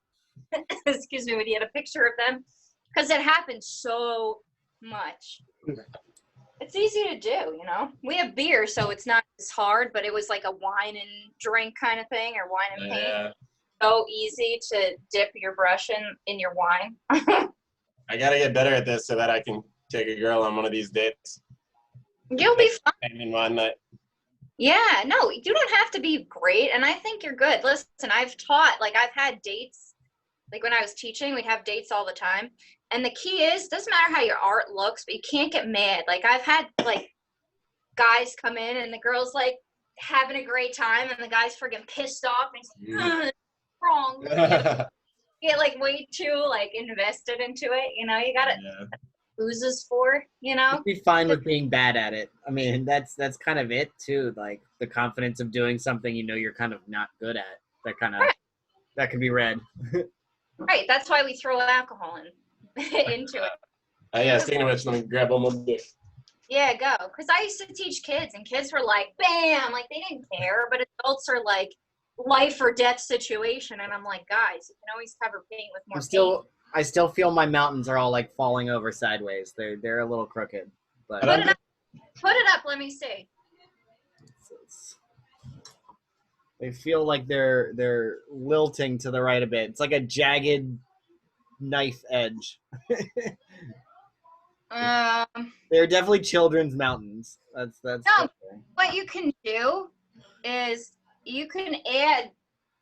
excuse me, we'd get a picture of them because it happened so much. It's easy to do, you know. We have beer, so it's not as hard, but it was like a wine and drink kind of thing, or wine and paint. Yeah. So easy to dip your brush in your wine. I gotta get better at this so that I can take a girl on one of these dates. You'll be fine. In one night. Yeah, no, you don't have to be great, and I think you're good. Listen, I've taught, like I've had dates, like when I was teaching, we'd have dates all the time. And the key is, doesn't matter how your art looks, but you can't get mad. Like I've had like guys come in and the girl's like having a great time and the guy's friggin' pissed off and he's like, wrong. Get like way too like invested into it, you know, you gotta oozes for, you know. Be fine with being bad at it. I mean, that's kind of it too. Like the confidence of doing something you know you're kind of not good at. That kind of that can be read. Right, that's why we throw alcohol into it. Yeah, speaking of which, let me grab one more beer. Yeah, go. Because I used to teach kids, and kids were like, bam, like they didn't care. But adults are like, life or death situation, and I'm like, guys, you can always cover paint with more paint. I still feel my mountains are all like falling over sideways. They're a little crooked, but Put it up. Let me see. They feel like they're lilting to the right a bit. It's like a jagged knife edge. They're definitely children's mountains. That's no. What you can do is you can add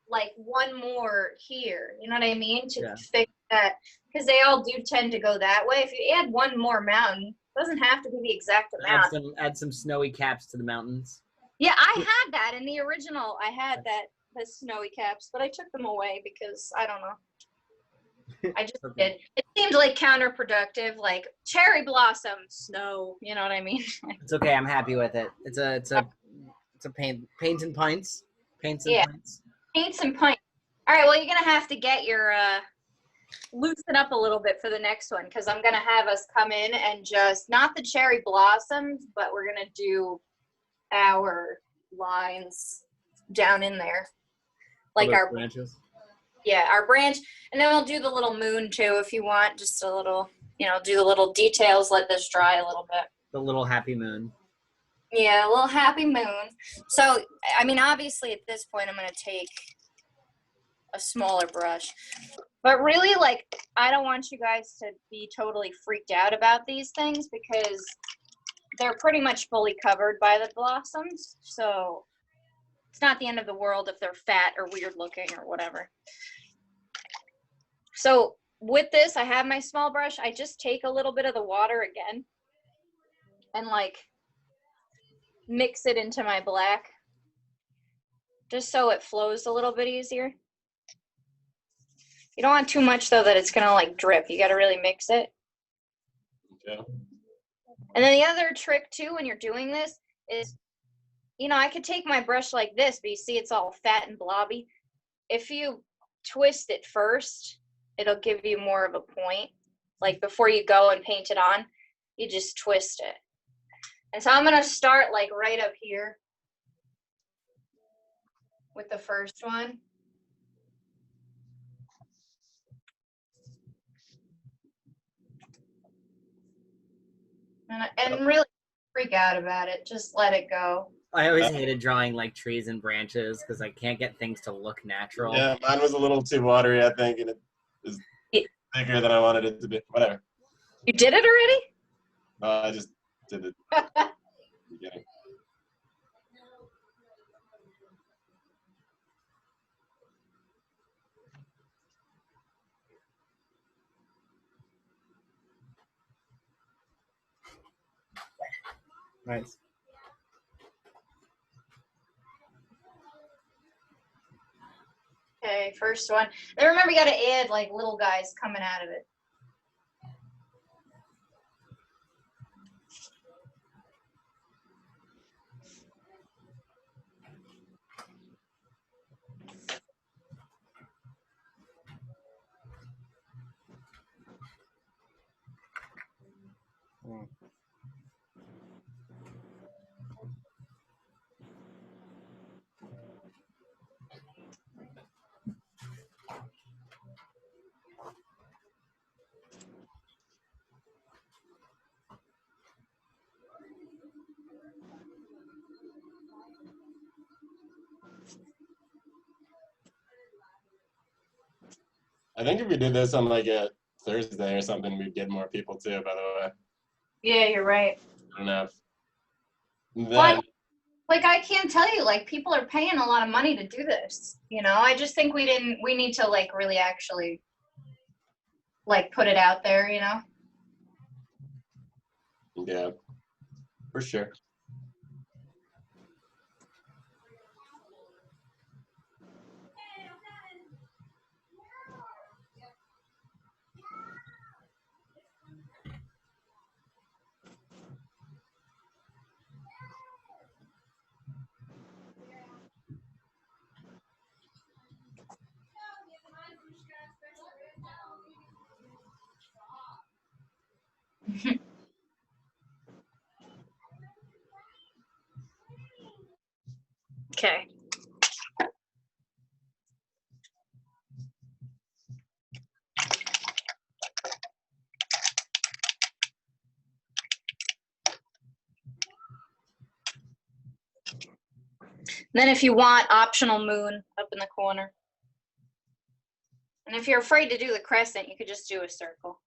like one more here. You know what I mean? To fix that, because they all do tend to go that way. If you add one more mountain, it doesn't have to be the exact amount. Add some snowy caps to the mountains. Yeah, I had that in the original. I had the snowy caps, but I took them away because I don't know. I just did. It seemed like counterproductive, like cherry blossom, snow. You know what I mean? It's okay. I'm happy with it. It's a paints and pints. Paints and pints. Paints and pints. All right. Well, you're gonna have to get your loosen up a little bit for the next one, because I'm going to have us come in and just, not the cherry blossoms, but we're going to do our lines down in there. Like our branches. Yeah, our branch. And then we'll do the little moon too if you want. Just a little, do the little details, let this dry a little bit. The little happy moon. Yeah, a little happy moon. So, I mean, obviously at this point I'm going to take a smaller brush. But really, like, I don't want you guys to be totally freaked out about these things because they're pretty much fully covered by the blossoms. So it's not the end of the world if they're fat or weird looking or whatever. So with this, I have my small brush. I just take a little bit of the water again and like mix it into my black just so it flows a little bit easier. You don't want too much though that it's gonna like drip. You gotta really mix it. Okay. And then the other trick too when you're doing this is, I could take my brush like this, but you see it's all fat and blobby. If you twist it first, it'll give you more of a point. Like before you go and paint it on, you just twist it. And so I'm gonna start like right up here with the first one. And really freak out about it. Just let it go. I always hated drawing like trees and branches because I can't get things to look natural. Yeah, mine was a little too watery, I think, and it was bigger than I wanted it to be. Whatever. You did it already? No, I just did it at the beginning. Nice. Okay, first one. Then remember you gotta add like little guys coming out of it. I think if we did this on like a Thursday or something, we'd get more people too, by the way. Yeah, you're right. I don't know. Then, But like I can't tell you, like people are paying a lot of money to do this. I just think we need to like really actually like put it out there, yeah, for sure. Okay. Then if you want, optional moon up in the corner. And if you're afraid to do the crescent, you could just do a circle.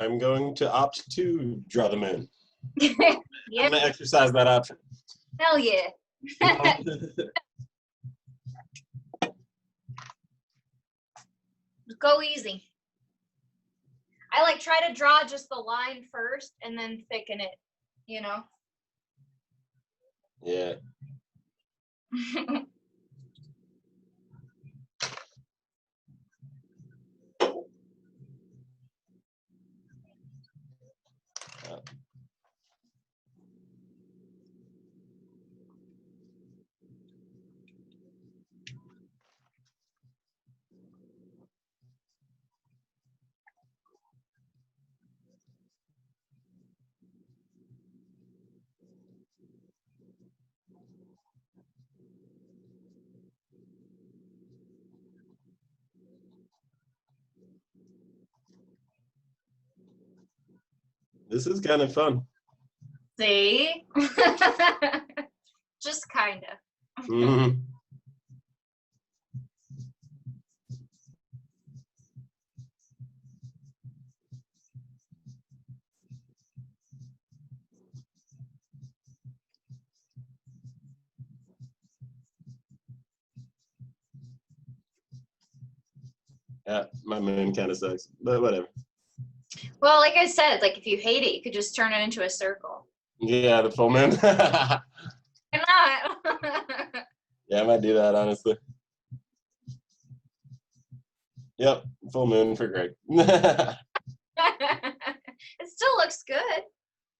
I'm going to opt to draw the moon. Yep. I'm gonna exercise that option. Hell yeah. Go easy. I like try to draw just the line first and then thicken it, you know? Yeah. This is kind of fun. See? Just kind of. Mm-hmm. Yeah, my moon kind of sucks, but whatever. Well, like I said, like if you hate it, you could just turn it into a circle. Yeah, the full moon. Why not? Yeah, I might do that, honestly. Yep, full moon for Greg. It still looks good.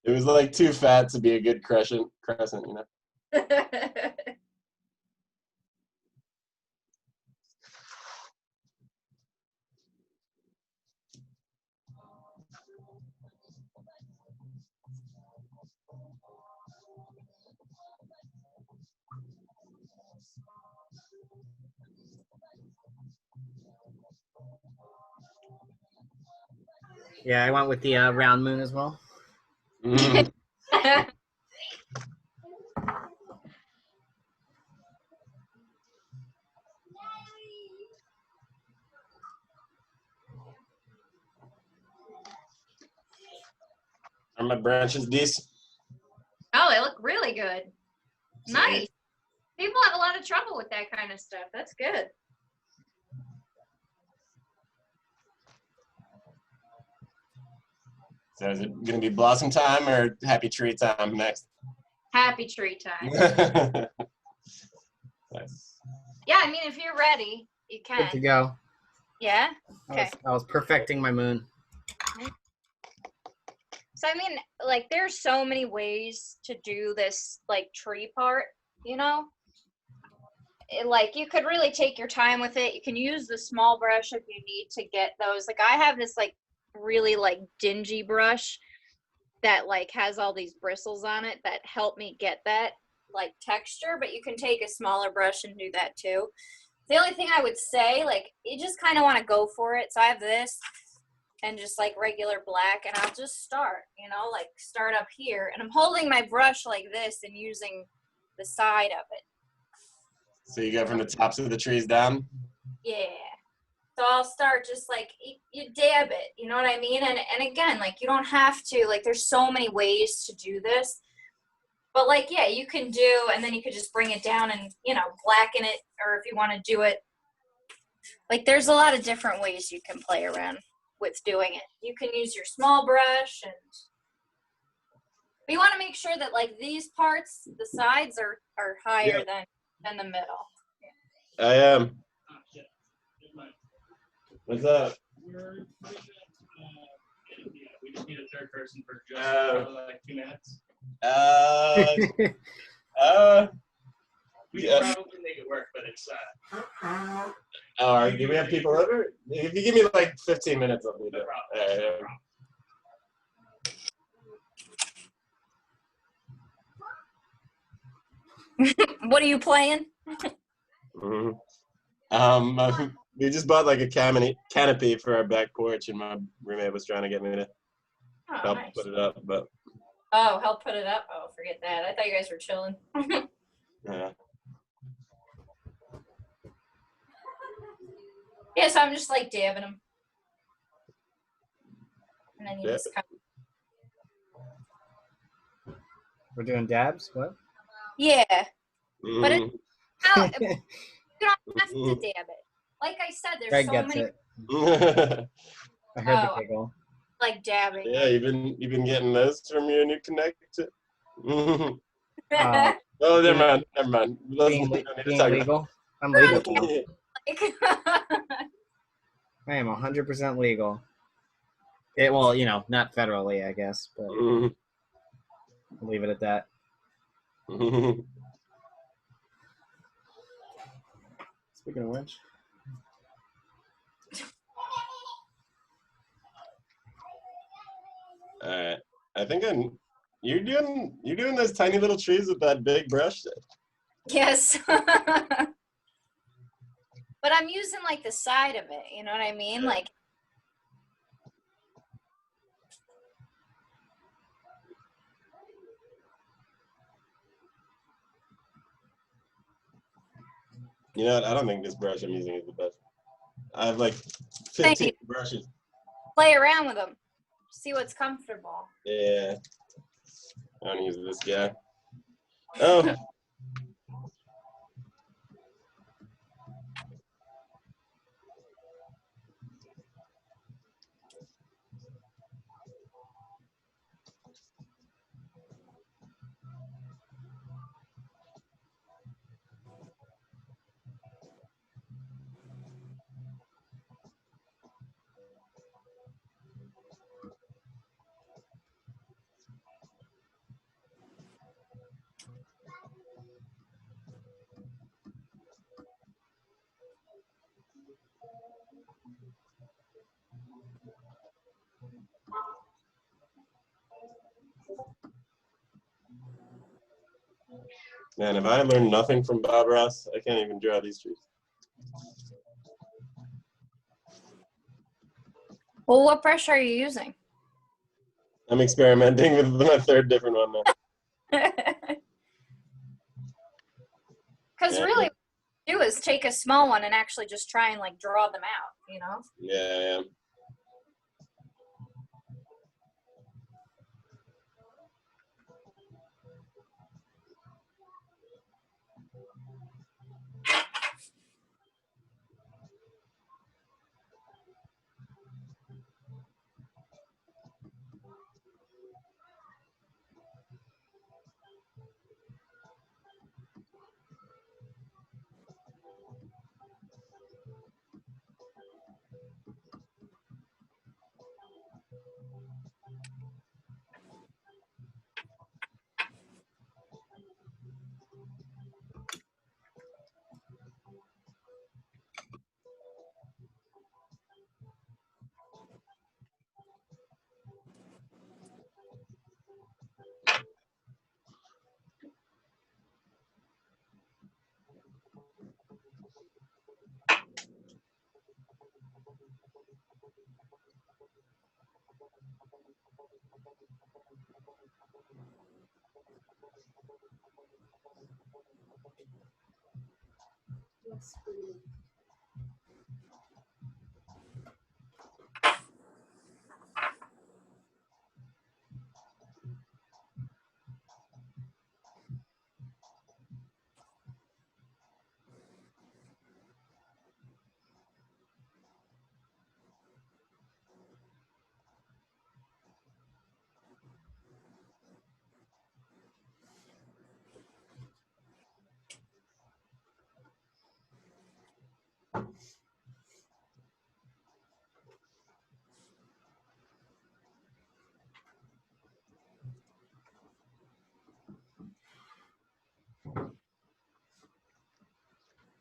It was like too fat to be a good crescent, you know? Yeah, I went with the round moon as well. Mm. Are my branches decent? Oh, they look really good. Nice. People have a lot of trouble with that kind of stuff. That's good. So is it going to be blossom time or happy tree time next? Happy tree time. Nice. Yeah, I mean, if you're ready, you Good to can. go. Yeah? Okay. I was perfecting my moon. So, I mean, like, there's so many ways to do this, like, tree part, you know? Like, you could really take your time with it. You can use the small brush if you need to get those. Like, I have this, like, really, like, dingy brush that, like, has all these bristles on it that help me get that, like, texture. But you can take a smaller brush and do that, too. The only thing I would say, like, you just kind of want to go for it. So I have this and just like regular black, and I'll just start, you know, like start up here. And I'm holding my brush like this and using the side of it. So you go from the tops of the trees down? Yeah. So I'll start just like, you dab it, you know what I mean? And again, like you don't have to, like there's so many ways to do this. But like, yeah, you can do, and then you could just bring it down and, you know, blacken it, or if you want to do it. Like there's a lot of different ways you can play around with doing it. You can use your small brush, and but you want to make sure that like these parts, the sides are higher than the middle. I am. What's up? We just need a third person for just like 2 minutes. We can probably make it work, but it's all right, do we have people over? If you give me like 15 minutes, I'll do that. What are you playing? We just bought like a canopy for our back porch, and my roommate was trying to get me to help put it up, but help put it up. Oh, forget that. I thought you guys were chilling. yeah. Yeah, so I'm just like dabbing them. And then you Yeah. just kind of, We're doing dabs? What? yeah. But it's how you Mhm. don't have to dab it. Like I said, there's Greg so gets many it. I heard the Oh. giggle. like dabbing. Yeah, you've been getting those from your new connect. Uh, Oh, never mind. Let's being we don't need to being talk legal. I'm legal. about it. I am 100% legal. Well, you know, not federally, I guess, but Mhm. I'll leave it at that. Speaking of which, All right. I think you're doing those tiny little trees with that big brush. Yes. But I'm using like the side of it, you know what I mean? Yeah. Like You know what? I don't think this brush I'm using is the best. I have like Thank 15 you. brushes. play around with them. See what's comfortable. Yeah. I don't use this guy. Oh. Man, if I learned nothing from Bob Ross, I can't even draw these trees. Well, what brush are you using? I'm experimenting with my third different one now. Because Yeah. really, what you do is take a small one and actually just try and like draw them out, you know? Yeah.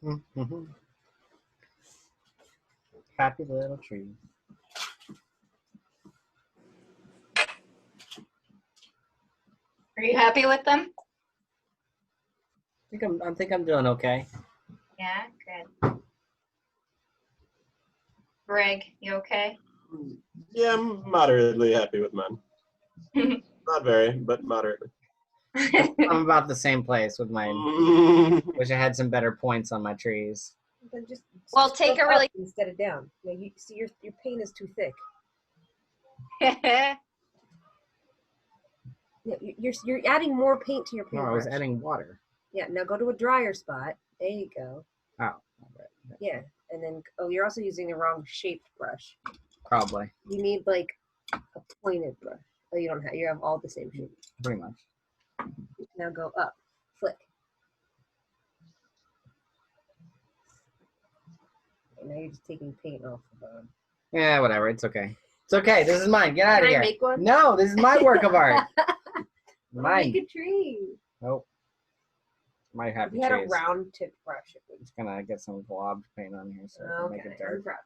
mm-hmm. Happy little tree. Are you happy with them? I think I'm doing okay. Yeah, good. Greg, you okay? Yeah, I'm moderately happy with mine. Not very, but moderately. I'm about the same place with mine. Wish I had some better points on my trees. Then Well, take tilt a really- up instead of down. You see, your paint is too thick. No, you're adding more paint to your No, I paintbrush. was adding water. Yeah, now go to a drier spot. There you go. Oh, all right. Yeah, and then you're also using the wrong shaped brush. Probably. You need like a pointed brush. Oh, you don't have. You have all the same shape. Pretty much. Now go up, flick. And now you're just taking paint off the bottom. Yeah, whatever. It's okay. It's okay. This is mine. Get out of Can here. I make one? No, this is my work of art. Mine. Make a tree. Nope. My happy If you had a trees. round tip brush, it would. Just gonna get some glob paint on here so I can make it I'm dark. proud.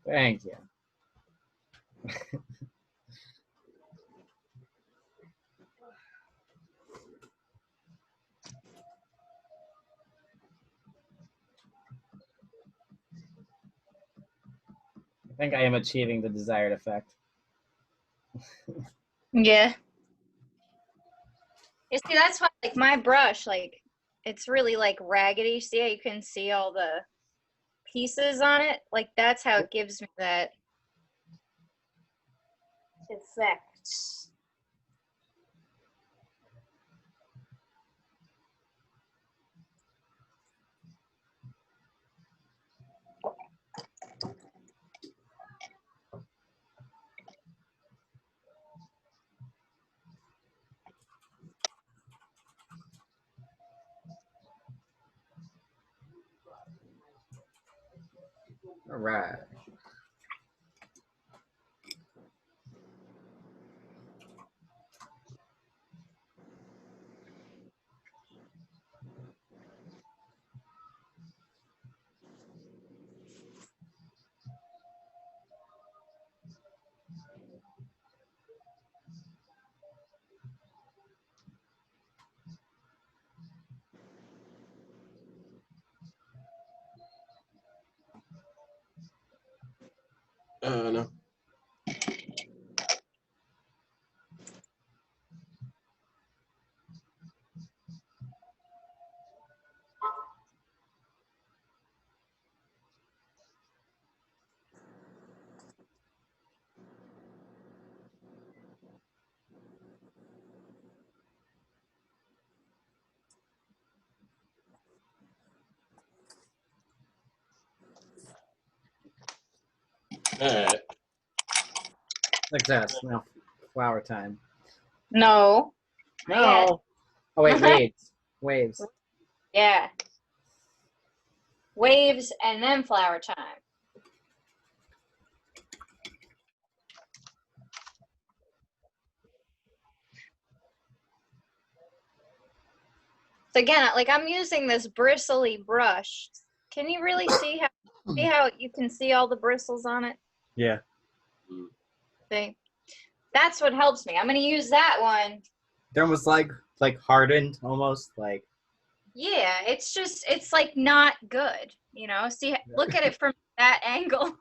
Thank you. I think I am achieving the desired effect. Yeah. You see, that's why, like, my brush, like, it's really, like, raggedy. See how you can see all the pieces on it? Like, that's how it gives me that effect. All right. No. All right. Success. Now, flower time. No. No. Oh wait, waves. Waves. Yeah. Waves and then flower time. So again, like, I'm using this bristly brush. Can you really see how you can see all the bristles on it? Yeah. See? That's what helps me. I'm going to use that one. They're almost like hardened, almost like. Yeah, it's like not good, you know? See, look at it from that angle.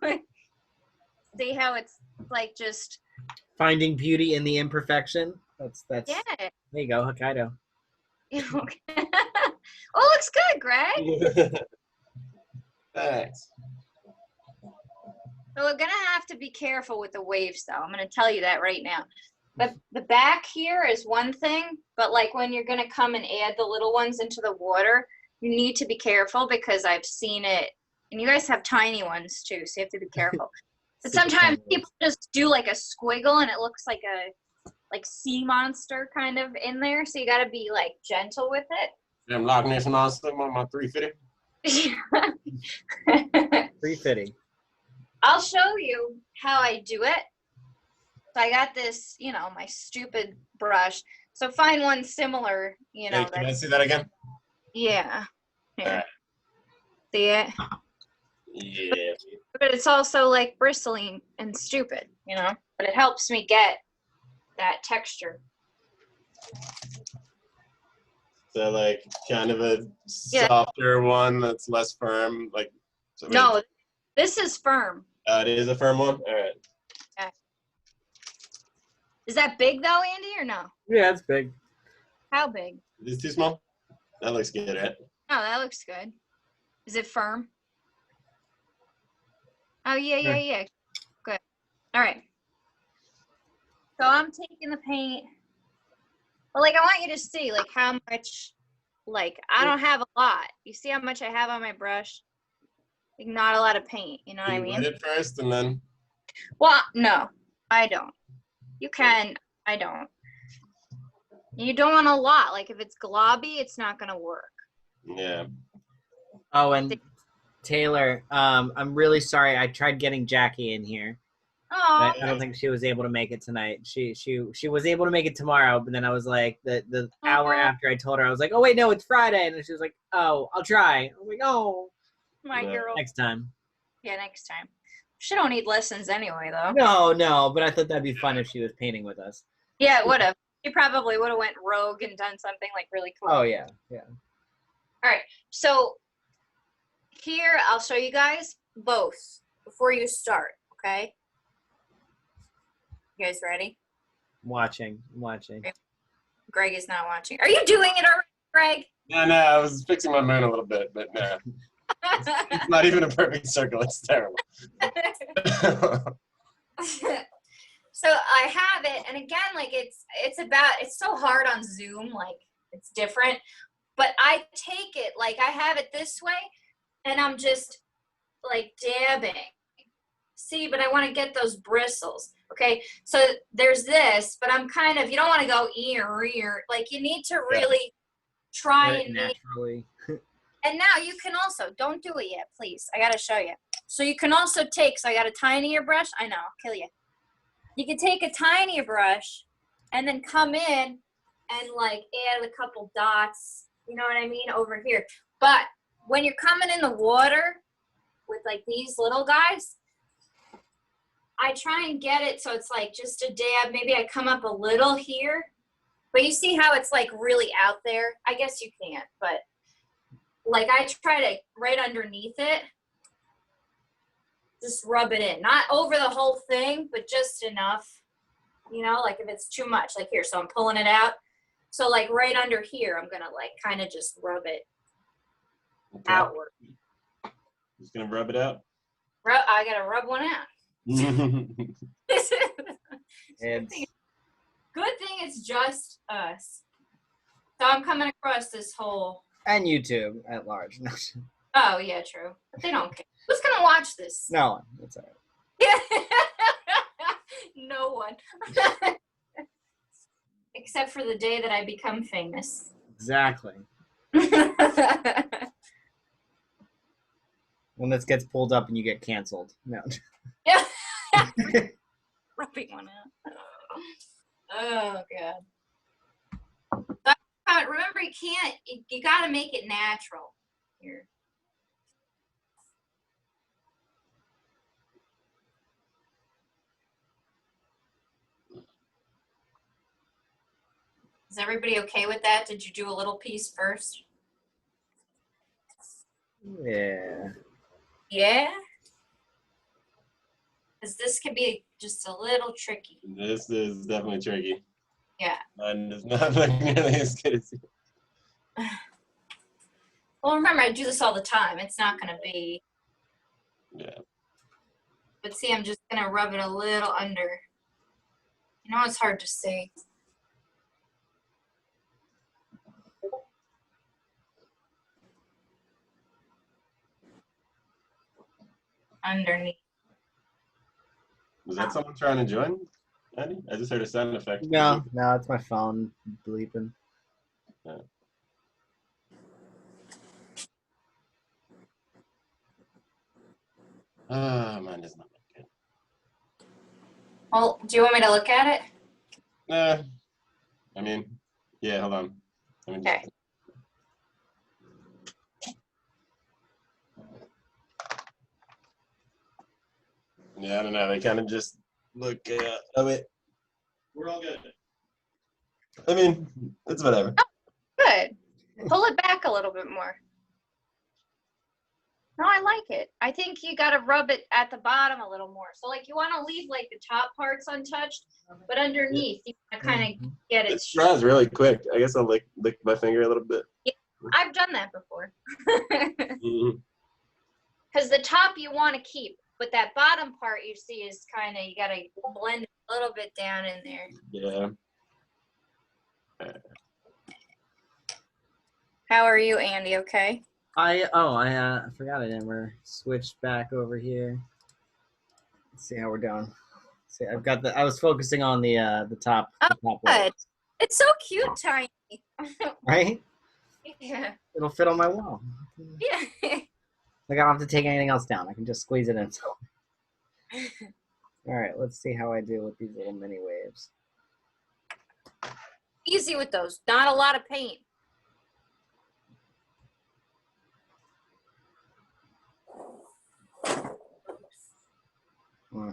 See how it's like just Finding beauty in the imperfection. That's. yeah. There you go, Hokkaido. Oh, looks good, Greg. Thanks. So we're gonna have to be careful with the waves, though. I'm gonna tell you that right now. But the back here is one thing, but like when you're gonna come and add the little ones into the water, you need to be careful because I've seen it, and you guys have tiny ones too, so you have to be careful. But sometimes people just do like a squiggle, and it looks like a sea monster kind of in there, so you got to be like gentle with it. I'm Loch Ness Monster on my 350. 350. I'll show you how I do it. So I got this, you know, my stupid brush. So find one similar, you know. Hey, can I see that again? Yeah. Here. See it? Yeah. But it's also like bristling and stupid, you know. But it helps me get that texture. So like kind of a softer one that's less firm, like. So No, this is firm. it is a firm one. All right. Yeah. Is that big though, Andy, or no? Yeah, it's big. How big? Is this too small? That looks good, right? No, that looks good. Is it firm? Oh yeah. Good. All right. So I'm taking the paint. But like, I want you to see like how much, like, I don't have a lot. You see how much I have on my brush? Like, not a lot of paint. You know what I mean? Wet it first and then. Well, no, I don't. You can. I don't. You don't want a lot. Like, if it's globby, it's not gonna work. Yeah. Oh, and Taylor, I'm really sorry. I tried getting Jackie in here. Oh. I don't think she was able to make it tonight. She was able to make it tomorrow, but then I was like, the hour after I told her, I was like, oh wait, no, it's Friday, and she was like, oh, I'll try. I'm like, oh, My girl. next time. Yeah, next time. She don't need lessons anyway, though. No, but I thought that'd be fun if she was painting with us. Yeah, it would have. She probably would have went rogue and done something like really cool. Oh yeah. All right, so here I'll show you guys both before you start. Okay. You guys ready? I'm watching. Greg is not watching. Are you doing it already, Greg? No, I was fixing my moon a little bit, but no. It's not even a perfect circle. It's terrible. So I have it, and again, like it's so hard on Zoom, like it's different. But I take it, like I have it this way, and I'm just like dabbing. See, but I want to get those bristles. Okay, so there's this, but I'm kind of, you don't want to go ear. Like you need to really try and naturally. And now you can also, don't do it yet, please. I got to show you. So you can also take, so I got a tinier brush. I know, I'll kill you. You can take a tinier brush and then come in and like add a couple dots, you know what I mean, over here. But when you're coming in the water with like these little guys, I try and get it so it's like just a dab. Maybe I come up a little here. But you see how it's like really out there? I guess you can't, but like I try to right underneath it, just rub it in. Not over the whole thing, but just enough, you know, like if it's too much, like here, so I'm pulling it out. So like right under here, I'm gonna like kind of just rub it outward. Just gonna rub it out? I gotta rub one out. Good thing it's just us. So I'm coming across this whole. And YouTube at large. Oh, yeah, true. But they don't care. Who's going to watch this? No one. That's all right. No one. Except for the day that I become famous. Exactly. When this gets pulled up and you get canceled. No. Yeah. Rubbing one out. Oh, God. Remember, you got to make it natural here. Is everybody okay with that? Did you do a little piece first? Yeah. Yeah? Because this can be just a little tricky. This is definitely tricky. Yeah. Mine does not look nearly as good as you. Well, remember, I do this all the time. It's not going to be. Yeah. But see, I'm just going to rub it a little under. You know, it's hard to see. Underneath. Was that someone trying to join, Andy? I just heard a sound effect. No, it's my phone bleeping. Yeah. Mine does not look good. Well, do you want me to look at it? I mean, yeah, hold on. Okay. Yeah, I don't know. They kind of just look. We're all good. I mean, it's whatever. Oh, good. Pull it back a little bit more. No, I like it. I think you got to rub it at the bottom a little more. So, like, you want to leave, like, the top parts untouched, but underneath, you want to kind of get it. It dries really quick. I guess I'll lick my finger a little bit. Yeah, I've done that before. Mm-hmm. Because the top you want to keep. But that bottom part you see is kind of, you got to blend a little bit down in there. Yeah. How are you, Andy? Okay. I forgot I never switched back over here. Let's see how we're doing. See, I was focusing on the top. Oh, the top good. layer. It's so cute, Tiny. Right? Yeah. It'll fit on my wall. Yeah. Like I don't have to take anything else down. I can just squeeze it in. All right, let's see how I do with these little mini waves. Easy with those. Not a lot of paint. Hmm.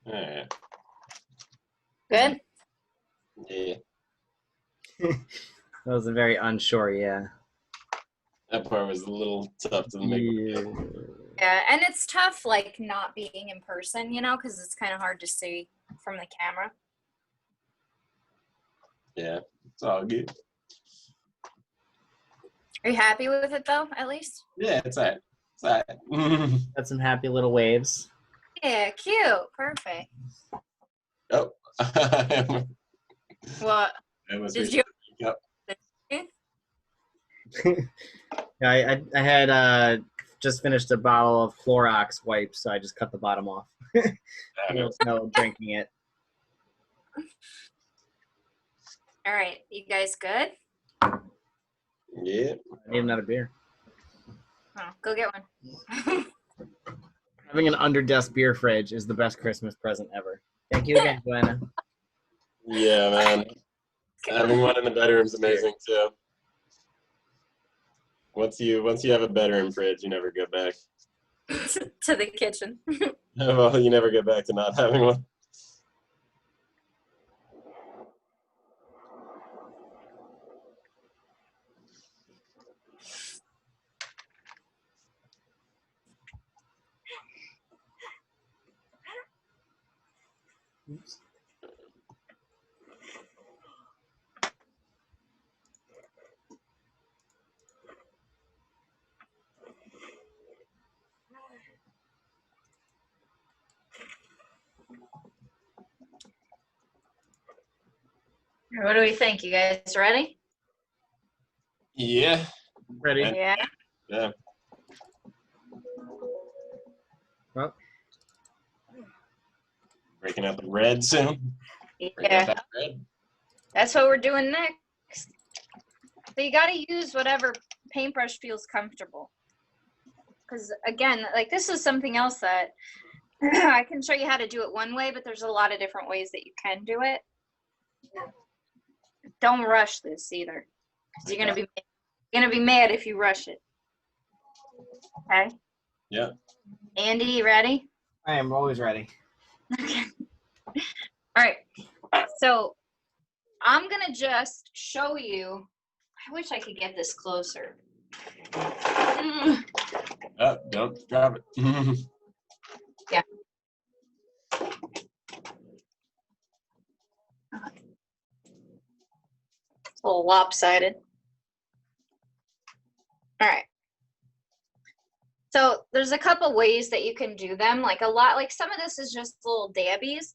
All right. Good. Yeah. That was a very unsure, yeah. That part was a little tough to make. Yeah, and it's tough, like, not being in person, you know, because it's kind of hard to see from the camera. Yeah, it's all good. Are you happy with it, though, at least? Yeah, it's all right. It's all right. Got some happy little waves. Yeah, cute. Perfect. Oh. What? Did you? Yep. Yeah, I had just finished a bottle of Clorox wipes, so I just cut the bottom off. No drinking it. All right, you guys good? Yeah. I need another beer. Oh, go get one. Having an under-desk beer fridge is the best Christmas present ever. Thank you again, Joanna. Yeah, man. Having one in the bedroom is amazing too. Once you have a bedroom fridge, you never go back. To the kitchen. Well, you never go back to not having one. Oops. What do we think? You guys ready? Yeah. Ready? Yeah. Yeah. Well, Breaking out the red soon. Breaking out Yeah. that red. That's what we're doing next. So you got to use whatever paintbrush feels comfortable. Because again, like this is something else that I can show you how to do it one way, but there's a lot of different ways that you can do it. Don't rush this either, because you're gonna be mad if you rush it. Okay. Yeah. Andy, you ready? I am always ready. Okay. All right. So I'm gonna just show you. I wish I could get this closer. Oh, don't drop it. Yeah. It's a little lopsided. All right. So there's a couple ways that you can do them. Like some of this is just little dabbies,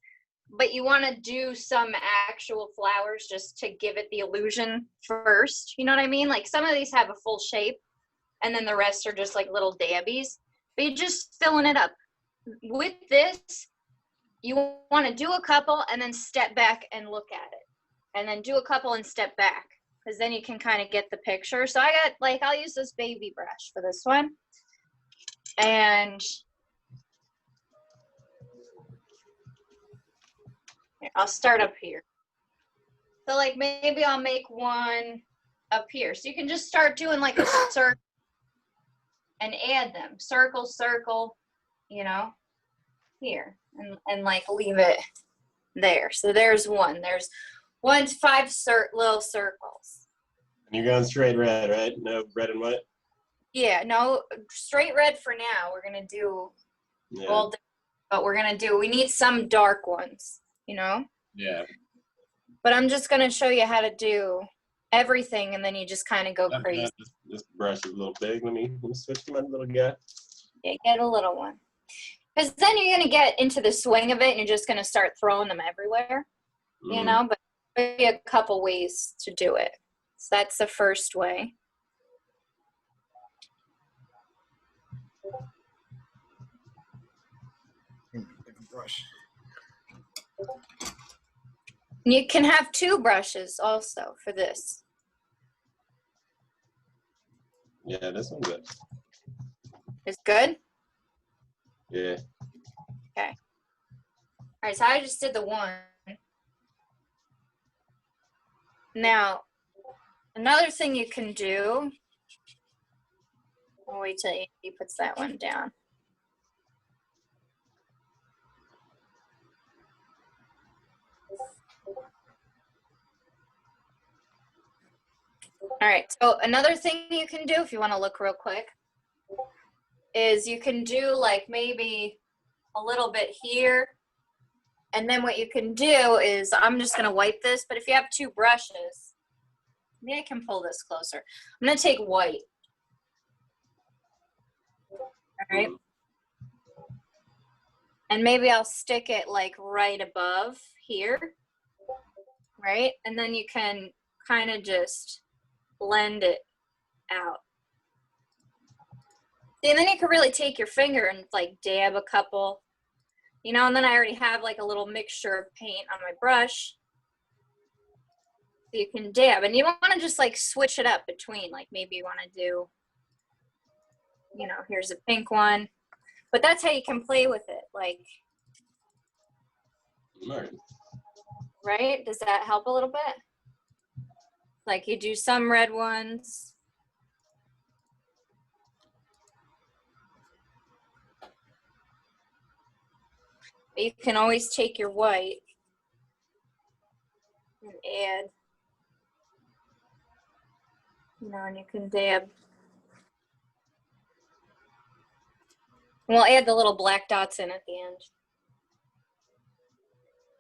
but you want to do some actual flowers just to give it the illusion first. You know what I mean? Like some of these have a full shape, and then the rest are just like little dabbies, but you're just filling it up. With this, you want to do a couple and then step back and look at it, and then do a couple and step back, because then you can kind of get the picture. So I'll use this baby brush for this one. And I'll start up here. So like maybe I'll make one up here. So you can just start doing like a circle and add them. Circle, circle, you know, here. And like leave it there. So there's one. There's 1 to 5 little circles. And you're going straight red, right? No red and white? Yeah, no, straight red for now. We're going to do gold, but we need some dark ones, you know? Yeah. But I'm just going to show you how to do everything, and then you just kind of go crazy. This brush is a little big. Let me switch to my little guy. Yeah, get a little one. Because then you're going to get into the swing of it, and you're just going to start throwing them everywhere, you know? But there'll be a couple ways to do it. So that's the first way. Brush. You can have 2 brushes also for this. Yeah, this one's good. It's good? Yeah. Okay. All right, so I just did the one. Now, another thing you can do, I'll wait till he puts that one down. All right, so another thing you can do if you want to look real quick is you can do like maybe a little bit here, and then what you can do is, I'm just going to wipe this, but if you have 2 brushes, maybe I can pull this closer. I'm going to take white. All right. And maybe I'll stick it like right above here, right? And then you can kind of just blend it out. And then you can really take your finger and like dab a couple, you know, and then I already have like a little mixture of paint on my brush. So you can dab, and you don't want to just like switch it up between, like maybe you want to do, you know, here's a pink one, but that's how you can play with it. Like, right? Does that help a little bit? Like you do some red ones. You can always take your white and add, you know, and you can dab. And we'll add the little black dots in at the end.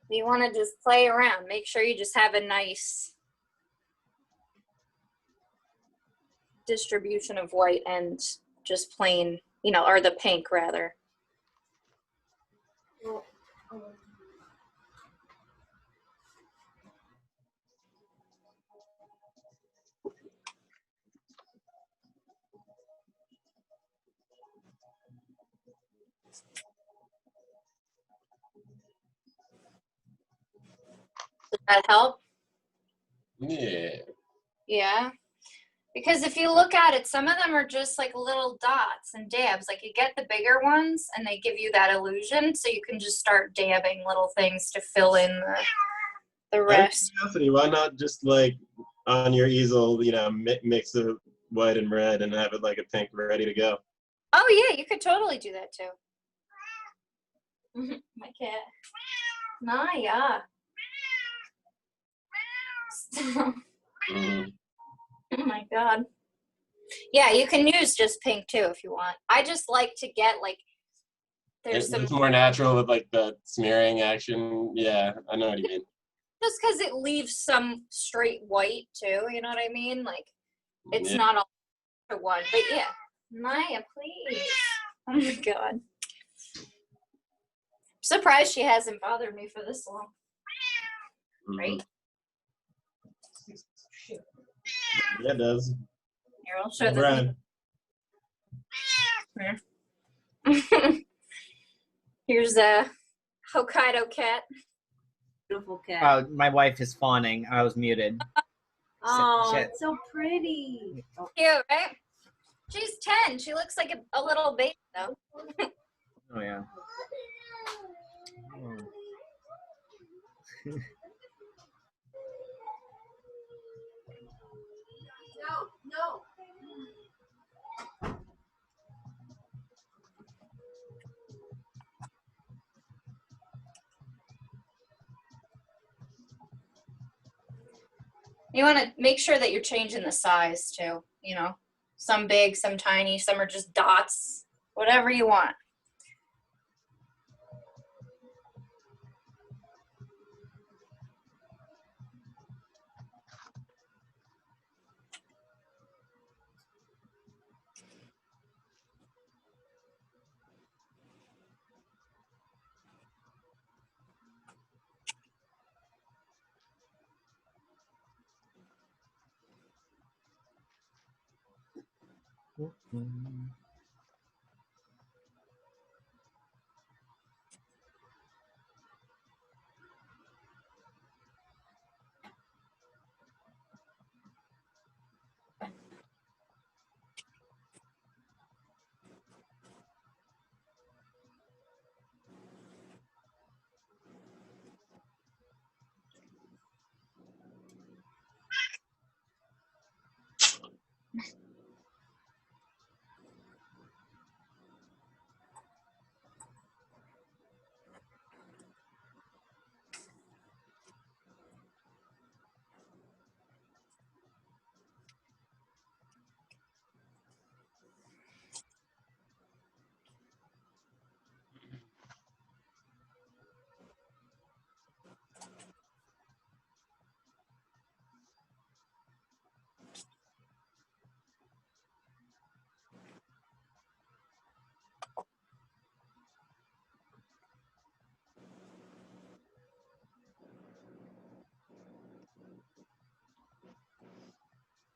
You want to just play around. Make sure you just have a nice distribution of white and just plain, you know, or the pink rather. Does that help? Yeah. Yeah. Because if you look at it, some of them are just like little dots and dabs. Like you get the bigger ones and they give you that illusion. So you can just start dabbing little things to fill in the rest. Curiosity, why not just like on your easel, you know, mix the white and red and have it like a pink ready to go? Oh yeah, you could totally do that too. My cat. Naya. Stop. Oh my God. Yeah, you can use just pink too if you want. I just like to get like there's some It's more natural with like the smearing action. Yeah, I know what you mean. just because it leaves some straight white too. You know what I mean? Like it's not all for one. But yeah, Maya, please. Oh my god. Surprised she hasn't bothered me for this long. Right? Yeah, it does. Here, I'll show Brian. Here. Here's a Hokkaido cat. Beautiful cat. My wife is fawning. I was muted. Oh, Shit. it's so pretty. Oh, Cute, right? She's 10. She looks like a little baby, though. Oh, yeah. Oh. no. You want to make sure that you're changing the size, too. You know, some big, some tiny, some are just dots. Whatever you want.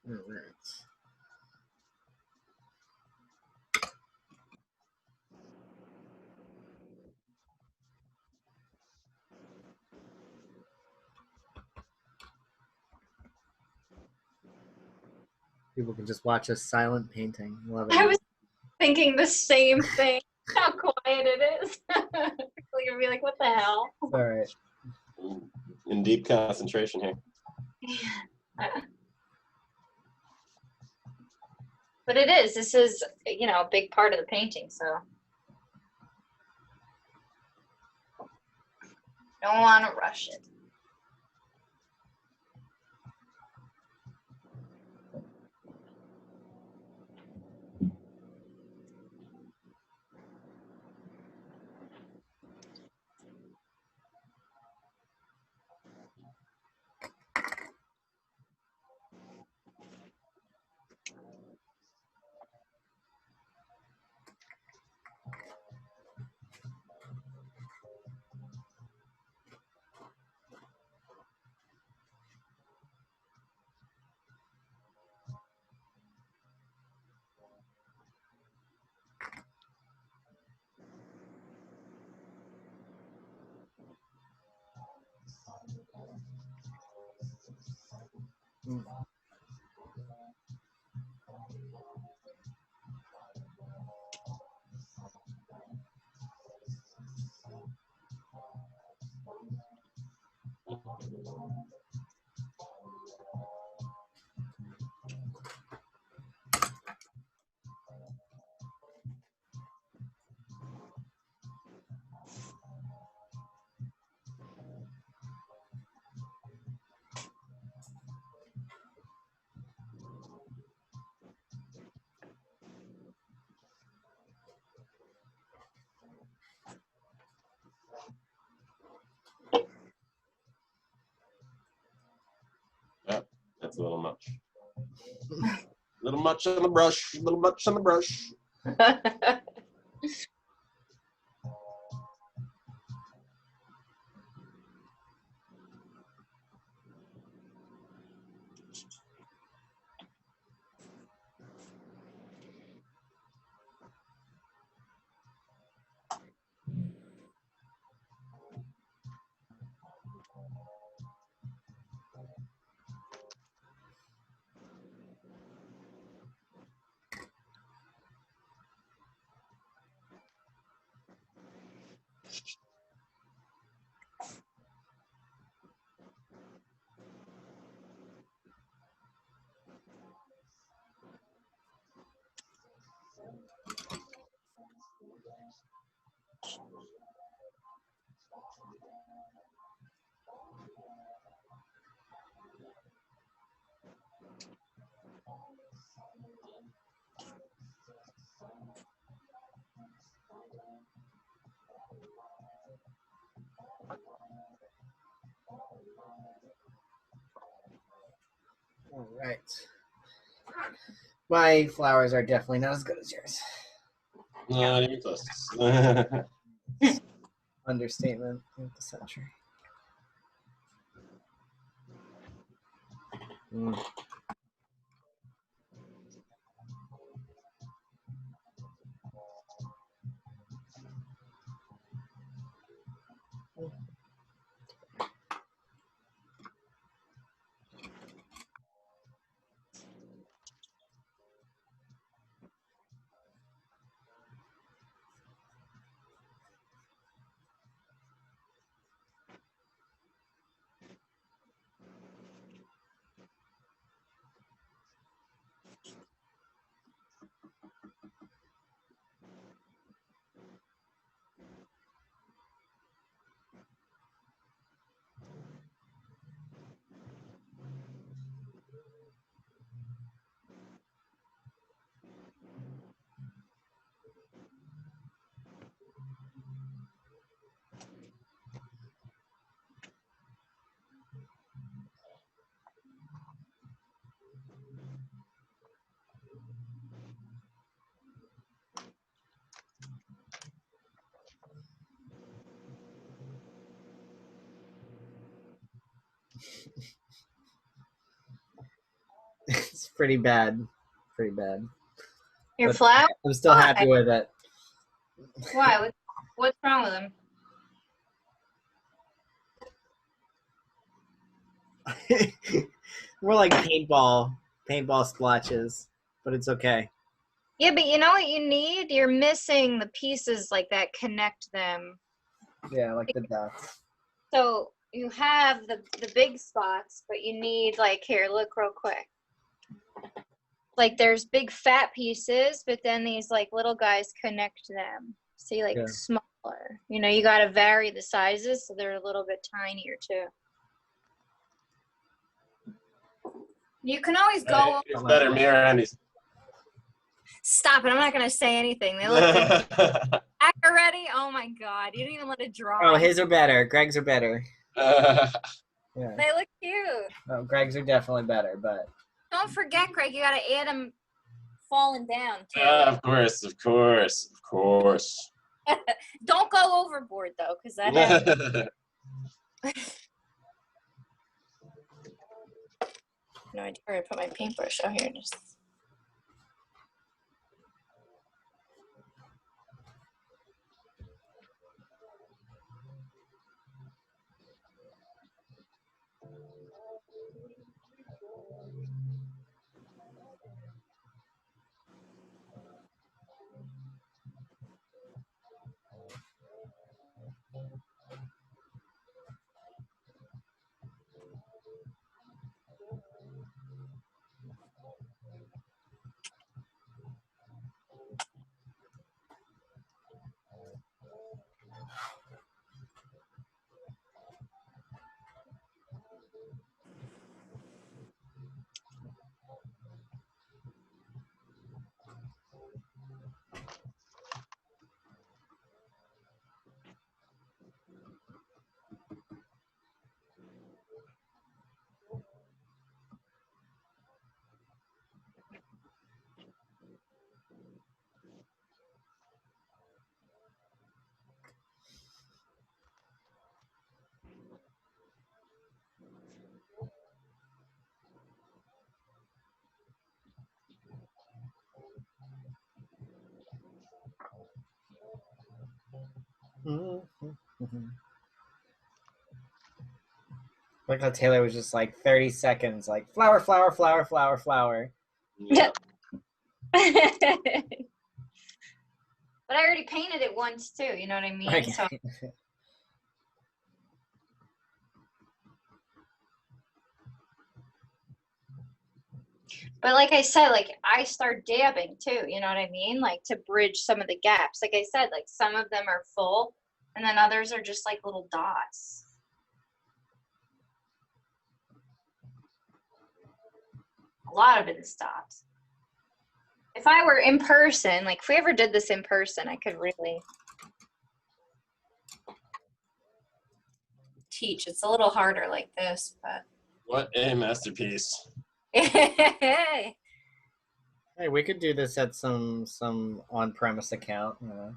All right. People can just watch us silent painting. Love it. I was thinking the same thing. How quiet it is. People are gonna be like, what the hell? All right. In deep concentration here. But it is. This is, you know, a big part of the painting, so. Don't want to rush it. Mm. Little much on the brush. Little much on the brush. All right. My flowers are definitely not as good as yours. Not even close. Understatement of the century. It's pretty bad. Pretty bad. Your But flower? I'm still happy with it. Why? What's wrong with them? More like paintball splotches, but it's okay. Yeah, but you know what you need? You're missing the pieces like that connect them. Yeah, like the dots. So you have the big spots, but you need like, here, look real quick. Like there's big fat pieces, but then these like little guys connect them. See, like smaller. You know, you got to vary the sizes so they're a little bit tinier too. You can always go. It's better mirror Andy's. Stop it! I'm not gonna say anything. They look back already. Oh my god! You didn't even let it dry. Oh, his are better. Greg's are better. Yeah. They look cute. Oh, Greg's are definitely better, but Don't forget, Greg. You gotta add them falling down too. Of course. Don't go overboard though, because that happens. No idea where to put my paintbrush. Oh, here it is. Like how Taylor was just like 30 seconds, like flower, flower, flower, flower, flower. Yeah. But I already painted it once too, you know what I mean? Okay. So, but like I said, like I start dabbing too, you know what I mean? Like to bridge some of the gaps. Like I said, like some of them are full and then others are just like little dots. A lot of it is dots. If I were in person, like if we ever did this in person, I could really teach. It's a little harder like this, but. What a masterpiece. Hey, we could do this at some on-premise account. You know?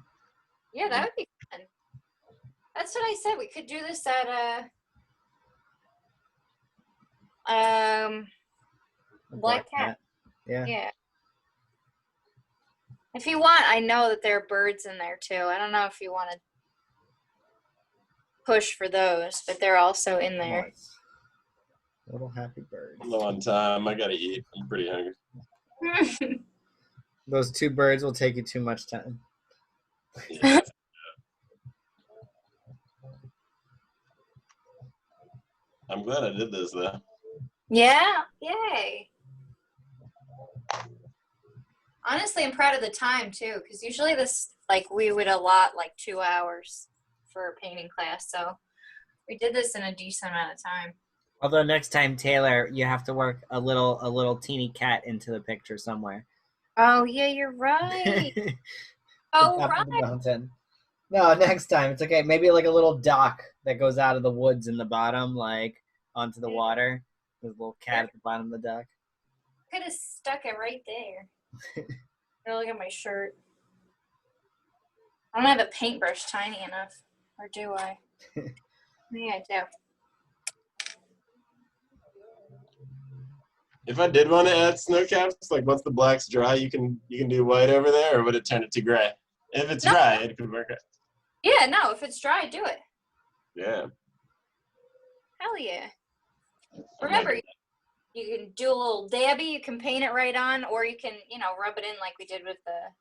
Yeah, that would be fun. That's what I said. We could do this at Black Cat. Yeah. Yeah. If you want, I know that there are birds in there too. I don't know if you want to push for those, but they're also in there. Nice. Little happy bird. I'm low on time. I gotta eat. I'm pretty hungry. Those 2 birds will take you too much time. Yeah. I'm glad I did this though. Yeah, yay. Honestly, I'm proud of the time too, because usually this, like, we would allot like 2 hours for a painting class, so we did this in a decent amount of time. Although next time, Taylor, you have to work a little teeny cat into the picture somewhere. Oh yeah, you're right. Oh Top right. of the mountain. No, next time it's okay. Maybe like a little dock that goes out of the woods in the bottom, like onto the water. There's a little cat at the bottom of the dock. Could have stuck it right there. Here, look at my shirt. I don't have a paintbrush tiny enough, or do I? Yeah, I do. If I did want to add snow caps, like once the black's dry, you can do white over there, or would it turn it to gray? If it's dry, it could work out. Yeah, no, if it's dry, do it. Yeah. Hell yeah. Remember, you can do a little dabby, you can paint it right on, or you can, you know, rub it in like we did with the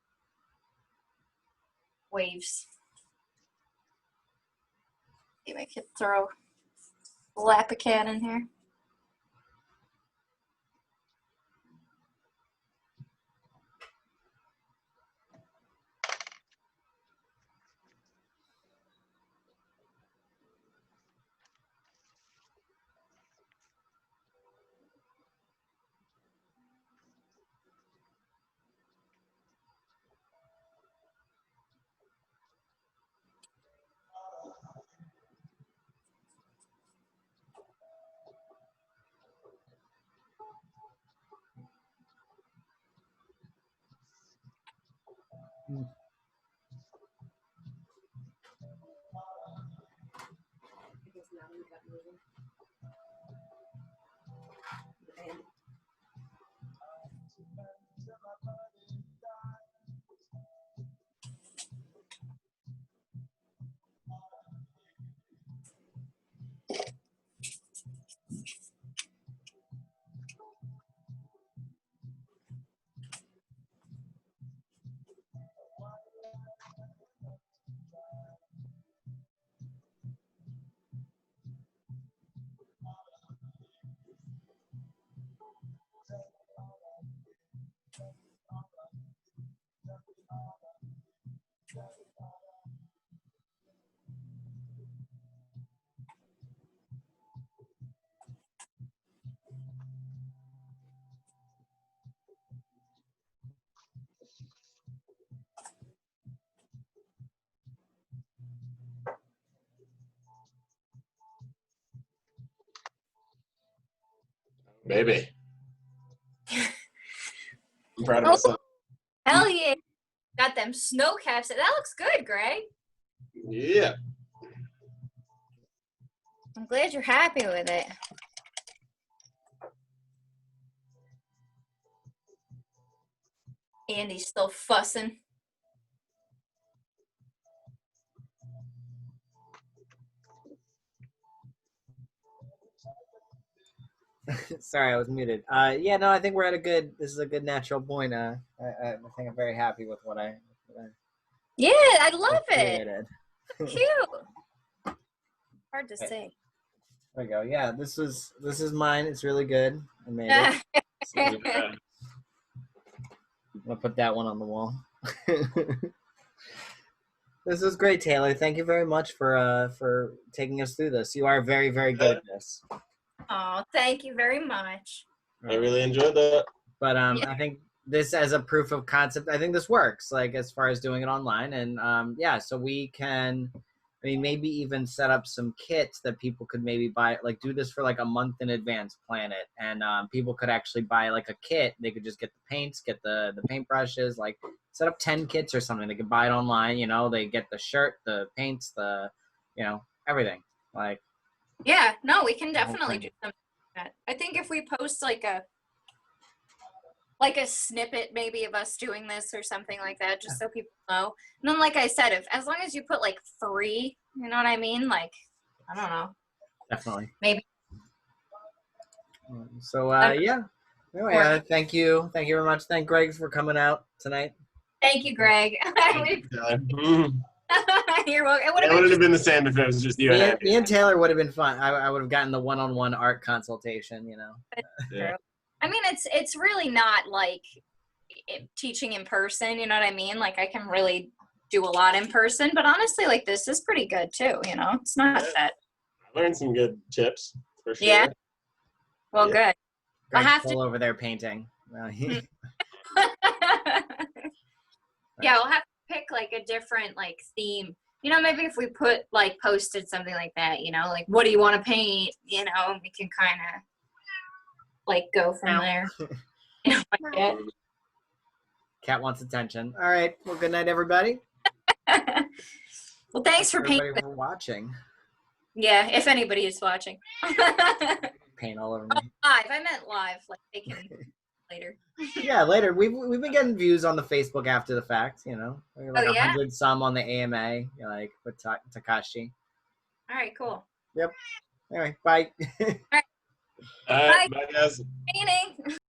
waves. See if I could throw Lapicat in here. Baby. I'm proud of myself. Hell yeah. Got them snow caps. That looks good, Greg. Yeah. I'm glad you're happy with it. Andy's still fussing. Sorry, I was muted. Yeah, no, I think we're at this is a good natural point. I think I'm very happy with what I Yeah, I love it. created. Cute. Hard to Okay. say. There we go. Yeah, this is mine. It's really good. I made it. So, I'm Yeah. gonna put that one on the wall. This is great, Taylor. Thank you very much for taking us through this. You are very, very good at this. Oh, thank you very much. I really enjoyed that. But Yeah. I think this as a proof of concept, I think this works, like as far as doing it online. And yeah, so we can, I mean, maybe even set up some kits that people could maybe buy, like do this for like a month in advance, plan it. And people could actually buy like a kit. They could just get the paints, get the paintbrushes, like set up 10 kits or something. They could buy it online, you know, they get the shirt, the paints, you know, everything. Like, Yeah, no, we can definitely thing. do something like that. I think if we post like a snippet maybe of us doing this or something like that, just so people know. And then, like I said, as long as you put like 3, you know what I mean? Like, I don't know. Definitely. Maybe. So yeah. Anyway, thank you very much. Thank Greg for coming out tonight. Thank you, Greg. You're welcome. It wouldn't have been the same if it was just you and Andy. Me and Taylor would have been fun. I would have gotten the one-on-one art consultation, you know. Yeah. I mean, it's really not like teaching in person, you know what I mean? Like, I can really do a lot in person, but honestly, like, this is pretty good too, you know? It's not that. I learned some good tips, for sure. Yeah. Well, good. Greg's I have still over there painting. Yeah, we'll have to pick like a different like theme. You know, maybe if we posted something like that, you know, like what do you want to paint? You know, we can kind of like go from there. You know, like that. Cat wants attention. All right. Well, good night, everybody. Well, thanks for everybody painting. for watching. Yeah, if anybody is watching. Paint all over me. Live. I meant live. Like they can later. Yeah, later. We've been getting views on the Facebook after the fact. You know, like 100 some on the AMA, like with Takashi. All right. Cool. Yep. Anyway, bye. All right. All right, bye guys. Painting.